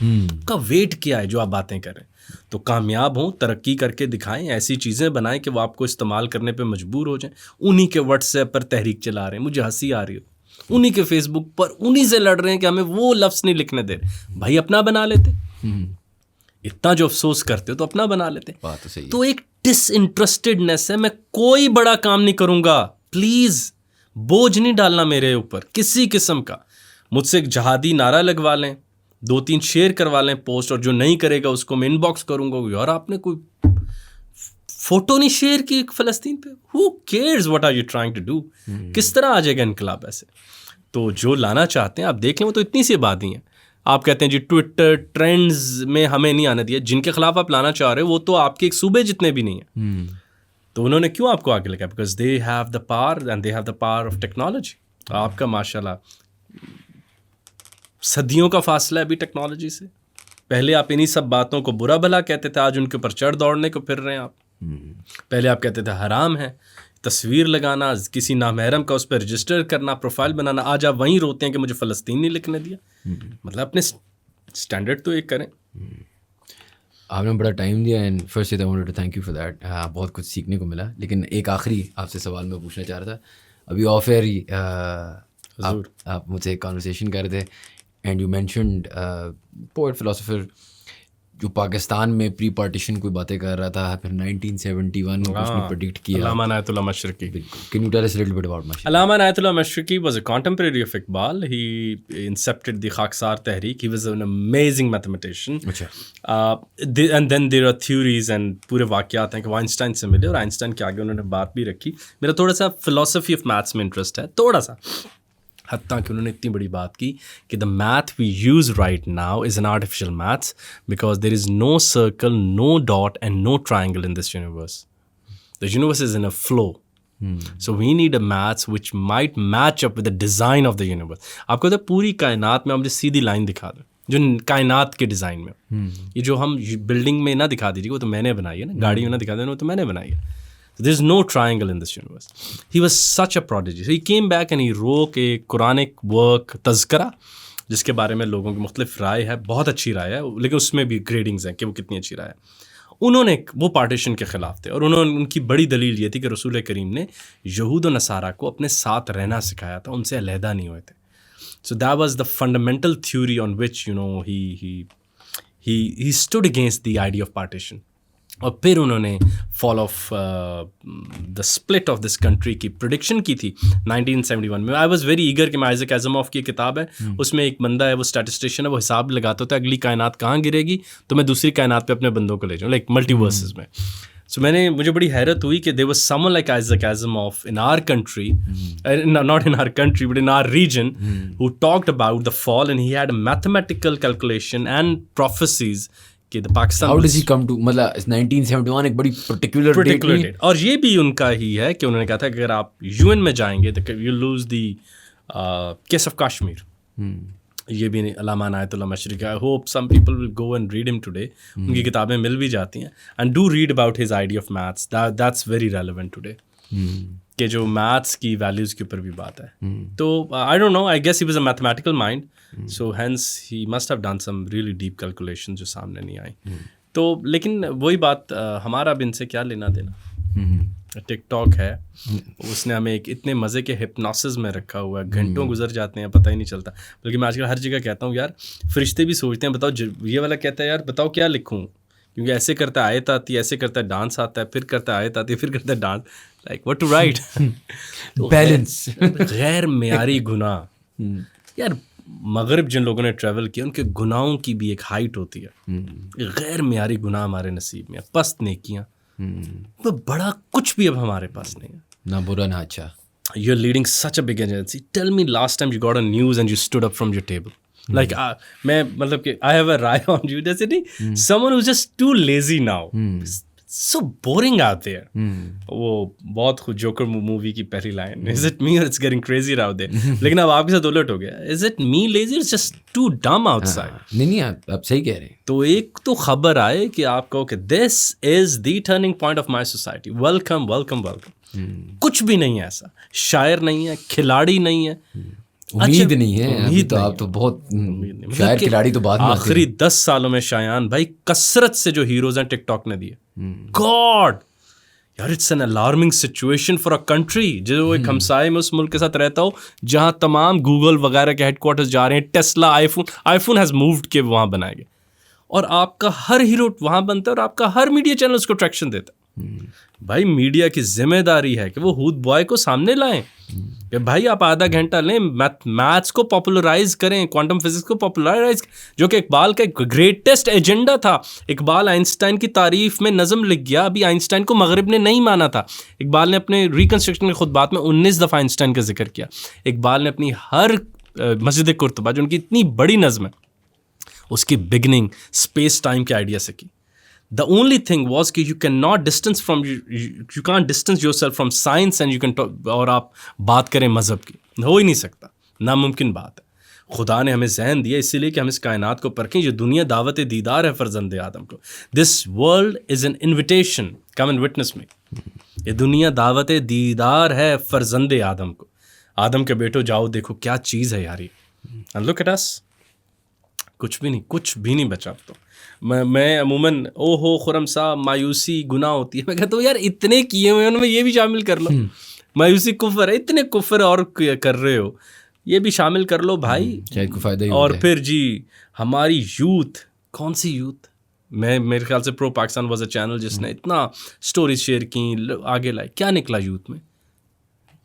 کا ویٹ کیا ہے جو آپ باتیں کر رہے ہیں. تو کامیاب ہوں, ترقی کر کے دکھائیں, ایسی چیزیں بنائیں کہ وہ آپ کو استعمال کرنے پہ مجبور ہو جائیں. انہی کے واٹس ایپ پر تحریک چلا رہے ہیں, مجھے ہنسی آ رہی ہے, انہی کے فیس بک پر انہی سے لڑ رہے ہیں کہ ہمیں وہ لفظ نہیں لکھنے دے رہے. بھائی اپنا بنا لیتے, اتنا جو افسوس کرتے ہو تو اپنا بنا لیتے. تو ایک ڈس انٹرسٹڈنیس ہے, میں کوئی بڑا کام نہیں کروں گا, پلیز بوجھ نہیں ڈالنا میرے اوپر کسی قسم کا. مجھ سے ایک جہادی نعرہ لگوا لیں, 2-3 شیئر کروا لیں پوسٹ, اور جو نہیں کرے گا اس کو میں ان باکس کروں گا. یار آپ نے کوئی فوٹو نہیں شیئر کی فلسطین پہ, who cares what are you trying to do. کس طرح آ جائے گا انقلاب ایسے. تو جو لانا چاہتے ہیں آپ دیکھ لیں, وہ تو اتنی سی بات ہی ہیں. آپ کہتے ہیں جی ٹویٹر ٹرینڈز میں ہمیں نہیں آنے دیا, جن کے خلاف آپ لانا چاہ رہے ہو وہ تو آپ کے ایک صوبے جتنے بھی نہیں ہیں. تو انہوں نے کیوں آپ کو آگے لگا, because they have the power and they have the power of technology. آپ کا ماشاء اللہ صدیوں کا فاصلہ ہے ابھی ٹیکنالوجی سے. پہلے آپ انہی سب باتوں کو برا بھلا کہتے تھے, آج ان کے اوپر چڑھ دوڑنے کو پھر رہے ہیں آپ. پہلے آپ کہتے تھے حرام ہے تصویر لگانا, کسی نامحرم کا اس پہ رجسٹر کرنا, پروفائل بنانا, آج آپ وہیں روتے ہیں کہ مجھے فلسطین نہیں لکھنے دیا. مطلب اپنے اسٹینڈرڈ تو ایک کریں. آپ نے بڑا ٹائم دیا, and first I wanted to thank you for that. بہت کچھ سیکھنے کو ملا. لیکن ایک آخری آپ سے سوال میں پوچھنا چاہ رہا تھا. ابھی آف ایئر ہی آپ مجھ سے ایک کانورسیشن کر رہے تھے, and you mentioned poet philosopher جو پاکستان میں پری پارٹیشن کوئی باتیں کر رہا تھا, پھر 1971 میں اس نے پریڈکٹ کیا. علامہ عنایت اللہ مشرقی. Can you tell us a little bit about Mashriqi? علامہ عنایت اللہ مشرقی was a contemporary of Iqbal. He incepted the Khakisar Tehreek. He was an amazing mathematician. And then there are theories and پورے واقعات ہیں کہ وہ Einstein سے ملے, اور Einstein کے آگے انہوں نے بات بھی رکھی. میرا تھوڑا سا فلاسفی آف میتھس میں انٹرسٹ ہے, تھوڑا سا, حتیٰ کہ انہوں نے اتنی بڑی بات کی کہ the math we use right now is an artificial maths, because there is no circle, no dot and no triangle in this universe. The universe is in a flow. So we need a maths which might match up with the design of the universe. آپ کو پوری کائنات میں آپ مجھے سیدھی line دکھا دیں جو کائنات کے ڈیزائن میں, یہ جو ہم بلڈنگ میں نہ دکھا دیجیے وہ تو میں نے بنائی ہے نا, گاڑی میں نہ دکھا دینا وہ تو میں نے بنائی ہے. There is no triangle in this universe. He was such a prodigy. So he came back and he wrote a Quranic work, تذکرہ, جس کے بارے میں لوگوں کی مختلف رائے ہے, بہت اچھی رائے ہے, لیکن اس میں بھی گریڈنگز ہیں کہ وہ کتنی اچھی رائے ہے. انہوں نے وہ پارٹیشن کے خلاف تھے, اور ان کی بڑی دلیل یہ تھی کہ رسول کریم نے یہود و نصارہ کو اپنے ساتھ رہنا سکھایا تھا, ان سے علیحدہ نہیں ہوئے تھے. So that was the fundamental theory on which he stood against the idea of partition. اور پھر انہوں نے fall of the split of this country کی پریڈکشن کی تھی 1971 میں. آئی واز ویری ایگر کہ میں آئزیک ایزموف کی کتاب ہے, اس میں ایک بندہ ہے وہ اسٹیٹسٹیشین ہے, وہ حساب لگاتا ہوتا ہے اگلی کائنات کہاں گرے گی تو میں دوسری کائنات پہ اپنے بندوں کو لے جاؤں, لائک ملٹی ورسز میں. سو مجھے بڑی حیرت ہوئی کہ there was someone like Isaac Asimov in our country, not in our country but in our region, who talked about the fall, and he had a mathematical calculation and prophecies کہ the Pakistan How does he come to, مطلب 1971 ایک بڑی particular date. اور یہ بھی ان کا ہی ہے کہ انہوں نے کہا تھا کہ اگر آپ UN میں جائیں گے تو you lose the case of Kashmir. یہ بھی علامہ Inayat Ullah Mashriqi. I hope some people will go and read him today. ان کی کتابیں مل بھی جاتی ہیں. And do read about his idea of maths. That's very relevant today, کہ جو میتھس کی ویلیوز کے اوپر بھی بات ہے. تو I don't know, I guess he was a mathematical mind, so hence he must have done some really deep calculation جو سامنے نہیں آئی. تو لیکن وہی بات, ہمارا اب ان سے کیا لینا دینا. ٹک ٹاک ہے, اس نے ہمیں ایک اتنے مزے کے ہپنوسس میں رکھا ہوا ہے, گھنٹوں گزر جاتے ہیں پتہ ہی نہیں چلتا. بلکہ میں آج کل ہر جگہ کہتا ہوں یار, فرشتے بھی سوچتے ہیں بتاؤ, یہ والا کہتا ہے یار بتاؤ کیا لکھوں, کیونکہ ایسے کرتا ہے آیت آتی ہے, ایسے کرتا ہے ڈانس آتا ہے, پھر کرتا ہے آیت آتی ہے, پھر کرتا ہے dance, like what to write. Balance. غیر معیاری گناہ. یار مغرب جن لوگوں نے ٹریول کیا ان کے گناہوں کی بھی ایک ہائٹ ہوتی ہے. غیر معیاری گناہ ہمارے نصیب میں, پست نیکیاں, وہ بڑا کچھ بھی اب ہمارے پاس نہیں ہے, نہ برا نہ اچھا. You are leading such a big agency. Tell me last time you got a news and you stood up from your table. Like میں مطلب کہ I have a Rai on you, جیسے نہیں سم ون ہو just too lazy now, so boring out there. وہ بہت خود joker movie کی پہلی لائن, از اٹ می اور it's getting crazy out there. لیکن اب آپ کے ساتھ الٹ ہو گیا, is it me lazy, it's just too dumb outside. نہیں آپ صحیح کہہ رہے ہیں. تو ایک تو خبر آئے کہ آپ کہو کہ this is the turning point of my society, welcome welcome welcome. کچھ بھی نہیں ہے ایسا, شاعر نہیں ہے, کھلاڑی نہیں ہے, امید نہیں ہے. امید تو آپ تو بہت شاعر کھلاڑی تو بعد میں. آخری 10 سالوں میں شایان بھائی کثرت سے جو ہیروز ہیں ٹک ٹاک نے دیے. گاڈ یار, it's an alarming situation for a country. جو ایک ہمسائے میں اس ملک کے ساتھ رہتا ہو جہاں تمام گوگل وغیرہ کے ہیڈ کوارٹرز جا رہے ہیں, Tesla, I phone has moved کے وہاں بنائے گئے, اور آپ کا ہر ہیرو وہاں بنتا ہے اور آپ کا ہر میڈیا چینل اس کو ٹریکشن دیتا ہے. بھائی میڈیا کی ذمہ داری ہے کہ وہ ہود بوائے کو سامنے لائیں کہ بھائی آپ آدھا گھنٹہ لیں, میتھس کو پاپولرائز کریں, کوانٹم فزکس کو پاپولرائز, جو کہ اقبال کا ایک گریٹسٹ ایجنڈا تھا. اقبال آئنسٹائن کی تعریف میں نظم لکھ گیا, ابھی آئنسٹائن کو مغرب نے نہیں مانا تھا. اقبال نے اپنے ریکنسٹرکشن کے خطبات میں 19 دفعہ آئنسٹائن کا ذکر کیا. اقبال نے اپنی ہر مسجد قرطبہ جو ان کی اتنی بڑی نظم ہے اس کی بگننگ اسپیس ٹائم کے آئیڈیا سے کی. The only thing was کہ you cannot distance from you can't distance yourself from science and you can talk, اور آپ بات کریں مذہب کی, ہو ہی نہیں سکتا, ناممکن بات ہے. خدا نے ہمیں ذہن دیا اسی لیے کہ ہم اس کائنات کو پرکھیں. یہ دنیا دعوت دیدار ہے فرزند آدم کو. This world is an invitation, come and witness me. یہ دنیا دعوت دیدار ہے فرزند آدم کو. آدم کے بیٹو جاؤ دیکھو کیا چیز ہے یاری. And look at us, کچھ بھی نہیں بچا اب تو. میں عموماً ہو خرم صاحب مایوسی گناہ ہوتی ہے, میں کہتا ہوں یار اتنے کیے ہوئے ان میں یہ بھی شامل کر لو. مایوسی کفر ہے, اتنے کفر اور کر رہے ہو, یہ بھی شامل کر لو بھائی, شاید کوئی فائدہ ہی. اور پھر جی ہماری یوتھ, کون سی یوتھ, میرے خیال سے پرو پاکستان واز اے چینل جس نے اتنا سٹوریز شیئر کی, آگے لائے. کیا نکلا یوتھ میں؟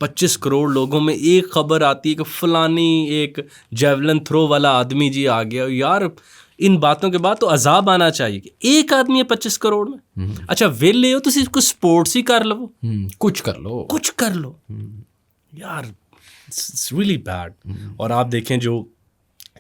25 کروڑ لوگوں میں ایک خبر آتی ہے کہ فلانی ایک جیولن تھرو والا آدمی جی آ گیا. یار ان باتوں کے بعد تو عذاب آنا چاہیے کہ ایک آدمی ہے 25 کروڑ میں. اچھا ویلے ہو تو صرف کچھ اسپورٹس ہی کر لو, کچھ کر لو یار, اٹس ریئلی بیڈ. اور آپ دیکھیں جو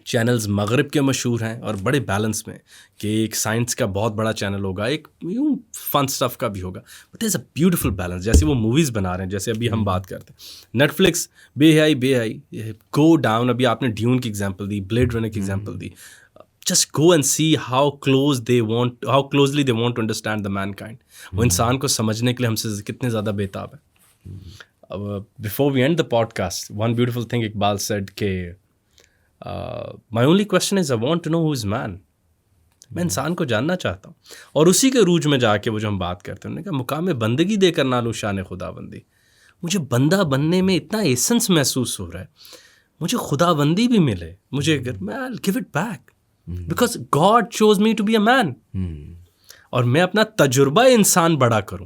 چینلز مغرب کے مشہور ہیں اور بڑے بیلنس میں, کہ ایک سائنس کا بہت بڑا چینل ہوگا, ایک یوں فن سٹف کا بھی ہوگا, but is a beautiful balance. جیسے وہ موویز بنا رہے ہیں, جیسے ابھی ہم بات کرتے ہیں نیٹ فلکس, بے حیائی گو ڈاؤن. ابھی آپ نے ڈیون کی ایگزامپل دی, بلیڈ رنر کی example the. Just go and see how closely they want to understand the mankind. وہ انسان کو سمجھنے کے لیے ہم سے کتنے زیادہ بےتاب ہیں. Before we end the podcast, one beautiful thing Iqbal said کہ my only question is I want to know who is man. میں انسان کو جاننا چاہتا ہوں. اور اسی کے روج میں جا کے وہ جو ہم بات کرتے ہیں, انہوں نے کہا مقام بندگی دے کر نالو شان خدا بندی. مجھے بندہ بننے میں اتنا ایسنس محسوس ہو رہا ہے, مجھے خدا بندی بھی ملے, مجھے میں I'll give it back. Because God chose me to be a man. اور میں اپنا تجربہ انسان بڑا کروں,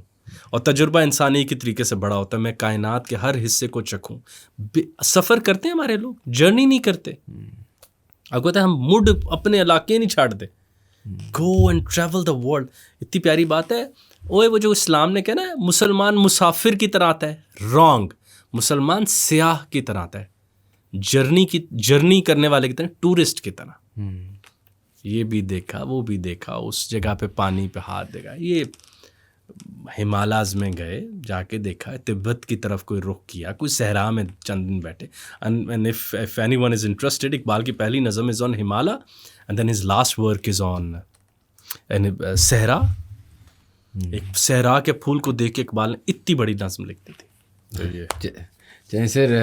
اور تجربہ انسانی کے طریقے سے بڑا ہوتا ہے. میں کائنات کے ہر حصے کو چکھوں. سفر کرتے ہیں ہمارے لوگ, جرنی نہیں کرتے. اب کہتے ہیں ہم مڈ اپنے علاقے نہیں چھاڑتے. Go and travel the world. اتنی پیاری بات ہے. اوے وہ جو اسلام نے کہا نا مسلمان مسافر کی طرح آتا ہے، رانگ. مسلمان سیاح کی طرح آتا ہے، جرنی کرنے والے کی طرح، ٹورسٹ کی طرح. یہ بھی دیکھا وہ بھی دیکھا، اس جگہ پہ پانی پہ ہاتھ دے گا. یہ ہمالیاز میں گئے، جا کے دیکھا، تبت کی طرف کوئی رخ کیا، کوئی صحرا میں چند دن بیٹھے. And if anyone is interested، Iqbal کی پہلی نظم is on Himalaya and then his last work is on صحرا. ایک صحرا کے پھول کو دیکھ کے اقبال نے اتنی بڑی نظم لکھ دی تھی. چلیں sir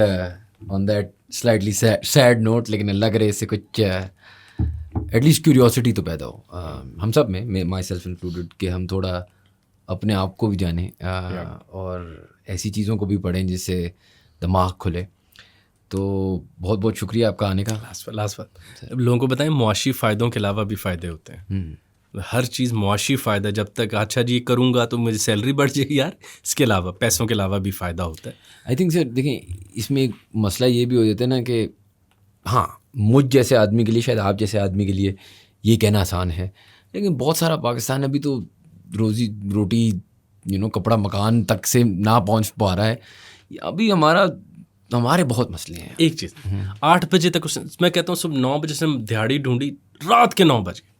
on that slightly sad note, لیکن اللہ کرے اس سے کچھ ایٹ لیسٹ کیوریوسٹی تو پیدا ہو ہم سب میں، مائی سیلف انکلوڈیڈ، کہ ہم تھوڑا اپنے آپ کو بھی جانیں اور ایسی چیزوں کو بھی پڑھیں جس سے دماغ کھلے. تو بہت بہت شکریہ آپ کا آنے کا. لاسٹ بات لوگوں کو بتائیں، معاشی فائدوں کے علاوہ بھی فائدے ہوتے ہیں. ہر چیز معاشی فائدہ، جب تک اچھا جی کروں گا تو مجھے سیلری بڑھ جائے گی، یار اس کے علاوہ پیسوں کے علاوہ بھی فائدہ ہوتا ہے. آئی تھنک سر دیکھیں اس میں ایک مسئلہ یہ بھی ہو جاتا ہے نا کہ ہاں مجھ جیسے آدمی کے لیے، شاید آپ جیسے آدمی کے لیے یہ کہنا آسان ہے، لیکن بہت سارا پاکستان ابھی تو روزی روٹی کپڑا مکان تک سے نہ پہنچ پا رہا ہے. ابھی ہمارے بہت مسئلے ہیں. ایک چیز 8 بجے تک میں کہتا ہوں صبح 9 بجے سے دیہڑی ڈھونڈی، رات کے 9 بج گئے.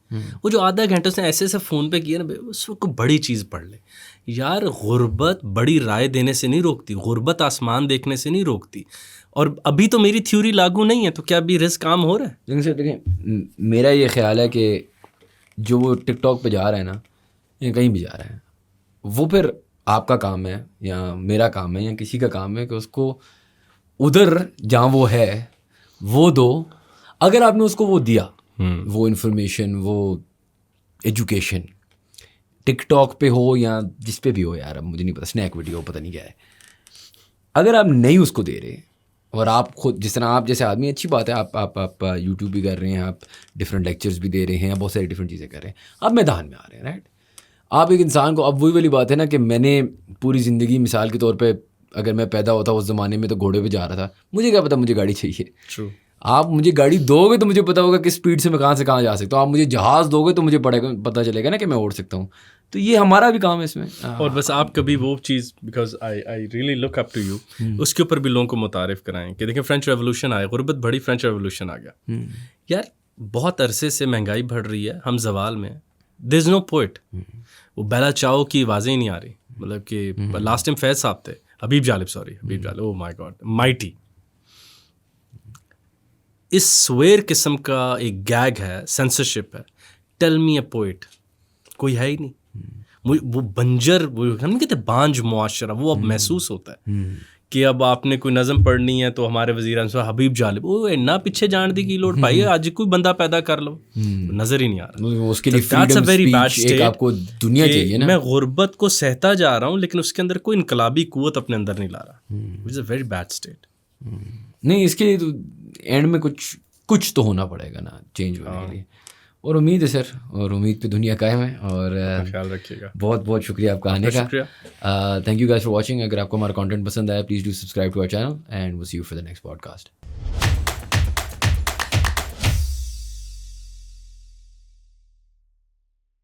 وہ جو آدھا گھنٹہ اس نے ایسے فون پہ کیا نا، اس کو بڑی چیز پڑھ لے یار. غربت بڑی رائے دینے سے نہیں روکتی، غربت آسمان دیکھنے سے نہیں روکتی. اور ابھی تو میری تھیوری لاگو نہیں ہے، تو کیا ابھی رزق کام ہو رہا ہے؟ لیکن سر دیکھیں میرا یہ خیال ہے کہ جو وہ ٹک ٹاک پہ جا رہا ہے نا، یا کہیں بھی جا رہا ہے، وہ پھر آپ کا کام ہے یا میرا کام ہے یا کسی کا کام ہے کہ اس کو ادھر جہاں وہ ہے وہ دو. اگر آپ نے اس کو وہ دیا، وہ انفارمیشن، وہ ایجوکیشن، ٹک ٹاک پہ ہو یا جس پہ بھی ہو، یار اب مجھے نہیں پتا، اسنیک ویڈیو پتہ نہیں کیا ہے، اگر آپ نہیں اس کو دے رہے، اور آپ خود جس طرح آپ جیسے آدمی، اچھی بات ہے آپ یوٹیوب بھی کر رہے ہیں، آپ ڈفرینٹ لیکچرز بھی دے رہے ہیں، بہت ساری ڈفرینٹ چیزیں کر رہے ہیں، آپ میدان میں آ رہے ہیں، رائٹ. آپ ایک انسان کو، اب وہی والی بات ہے نا کہ میں نے پوری زندگی مثال کے طور پہ اگر میں پیدا ہوتا اس زمانے میں تو گھوڑے پہ جا رہا تھا، مجھے کیا پتا مجھے گاڑی چاہیے. آپ مجھے گاڑی دو گے تو مجھے پتا ہوگا کہ اسپیڈ سے میں کہاں سے کہاں جا سکتا ہوں. آپ مجھے جہاز دو گے تو مجھے پتہ چلے گا نا کہ میں اڑ سکتا ہوں. تو یہ ہمارا بھی کام ہے اس میں. اور بس آپ کبھی وہ چیز، because I really look up to you, اس کے اوپر بھی لوگوں کو متعارف کرائیں کہ دیکھیں فرینچ ریولوشن آیا، غربت بڑی، فرینچ ریولوشن آ گیا. یار بہت عرصے سے مہنگائی بڑھ رہی ہے، ہم زوال میں، دیر از نو پوئٹ. وہ بیلا چاؤ کی آوازیں ہی نہیں آ رہی. مطلب کہ لاسٹ ٹائم فیض صاحب تھے، حبیب جالب، او مائی گاڈ، مائٹی. اس سویر قسم کا ایک گیگ ہے، سینسرشپ ہے. ٹیل می اے پوئٹ، کوئی ہے ہی نہیں. وہ بنجر، وہ ہم کہتے ہیں بانج معاشرہ، وہ اب محسوس ہوتا ہے کہ اب آپ نے کوئی نظم پڑھنی ہے تو ہمارے وزیر اعظم حبیب جالب، وہ اینا پیچھے جان دی کی لوڑ پائی، آج کوئی بندہ پیدا کر لو، نظر ہی نہیں آ رہا. اس کے لیے فریڈم اسپیچ، ایک آپ کو دنیا چاہیے نا. میں غربت کو سہتا جا رہا ہوں لیکن اس کے اندر کوئی انقلابی قوت اپنے اندر نہیں لا رہا. It's a very bad state. نہیں، اس کے لیے تو اینڈ میں کچھ تو ہونا پڑے گا نا چینج ہونے کے لیے. اور امید ہے سر، اور امید پہ دنیا قائم ہے. اور خیال رکھیے گا. بہت بہت شکریہ آپ کا آنے کا. شکریہ. Thank you guys for watching. اگر آپ کو ہمارا کانٹینٹ پسند آیا، please do subscribe to our channel and we'll see you for the next pod cost.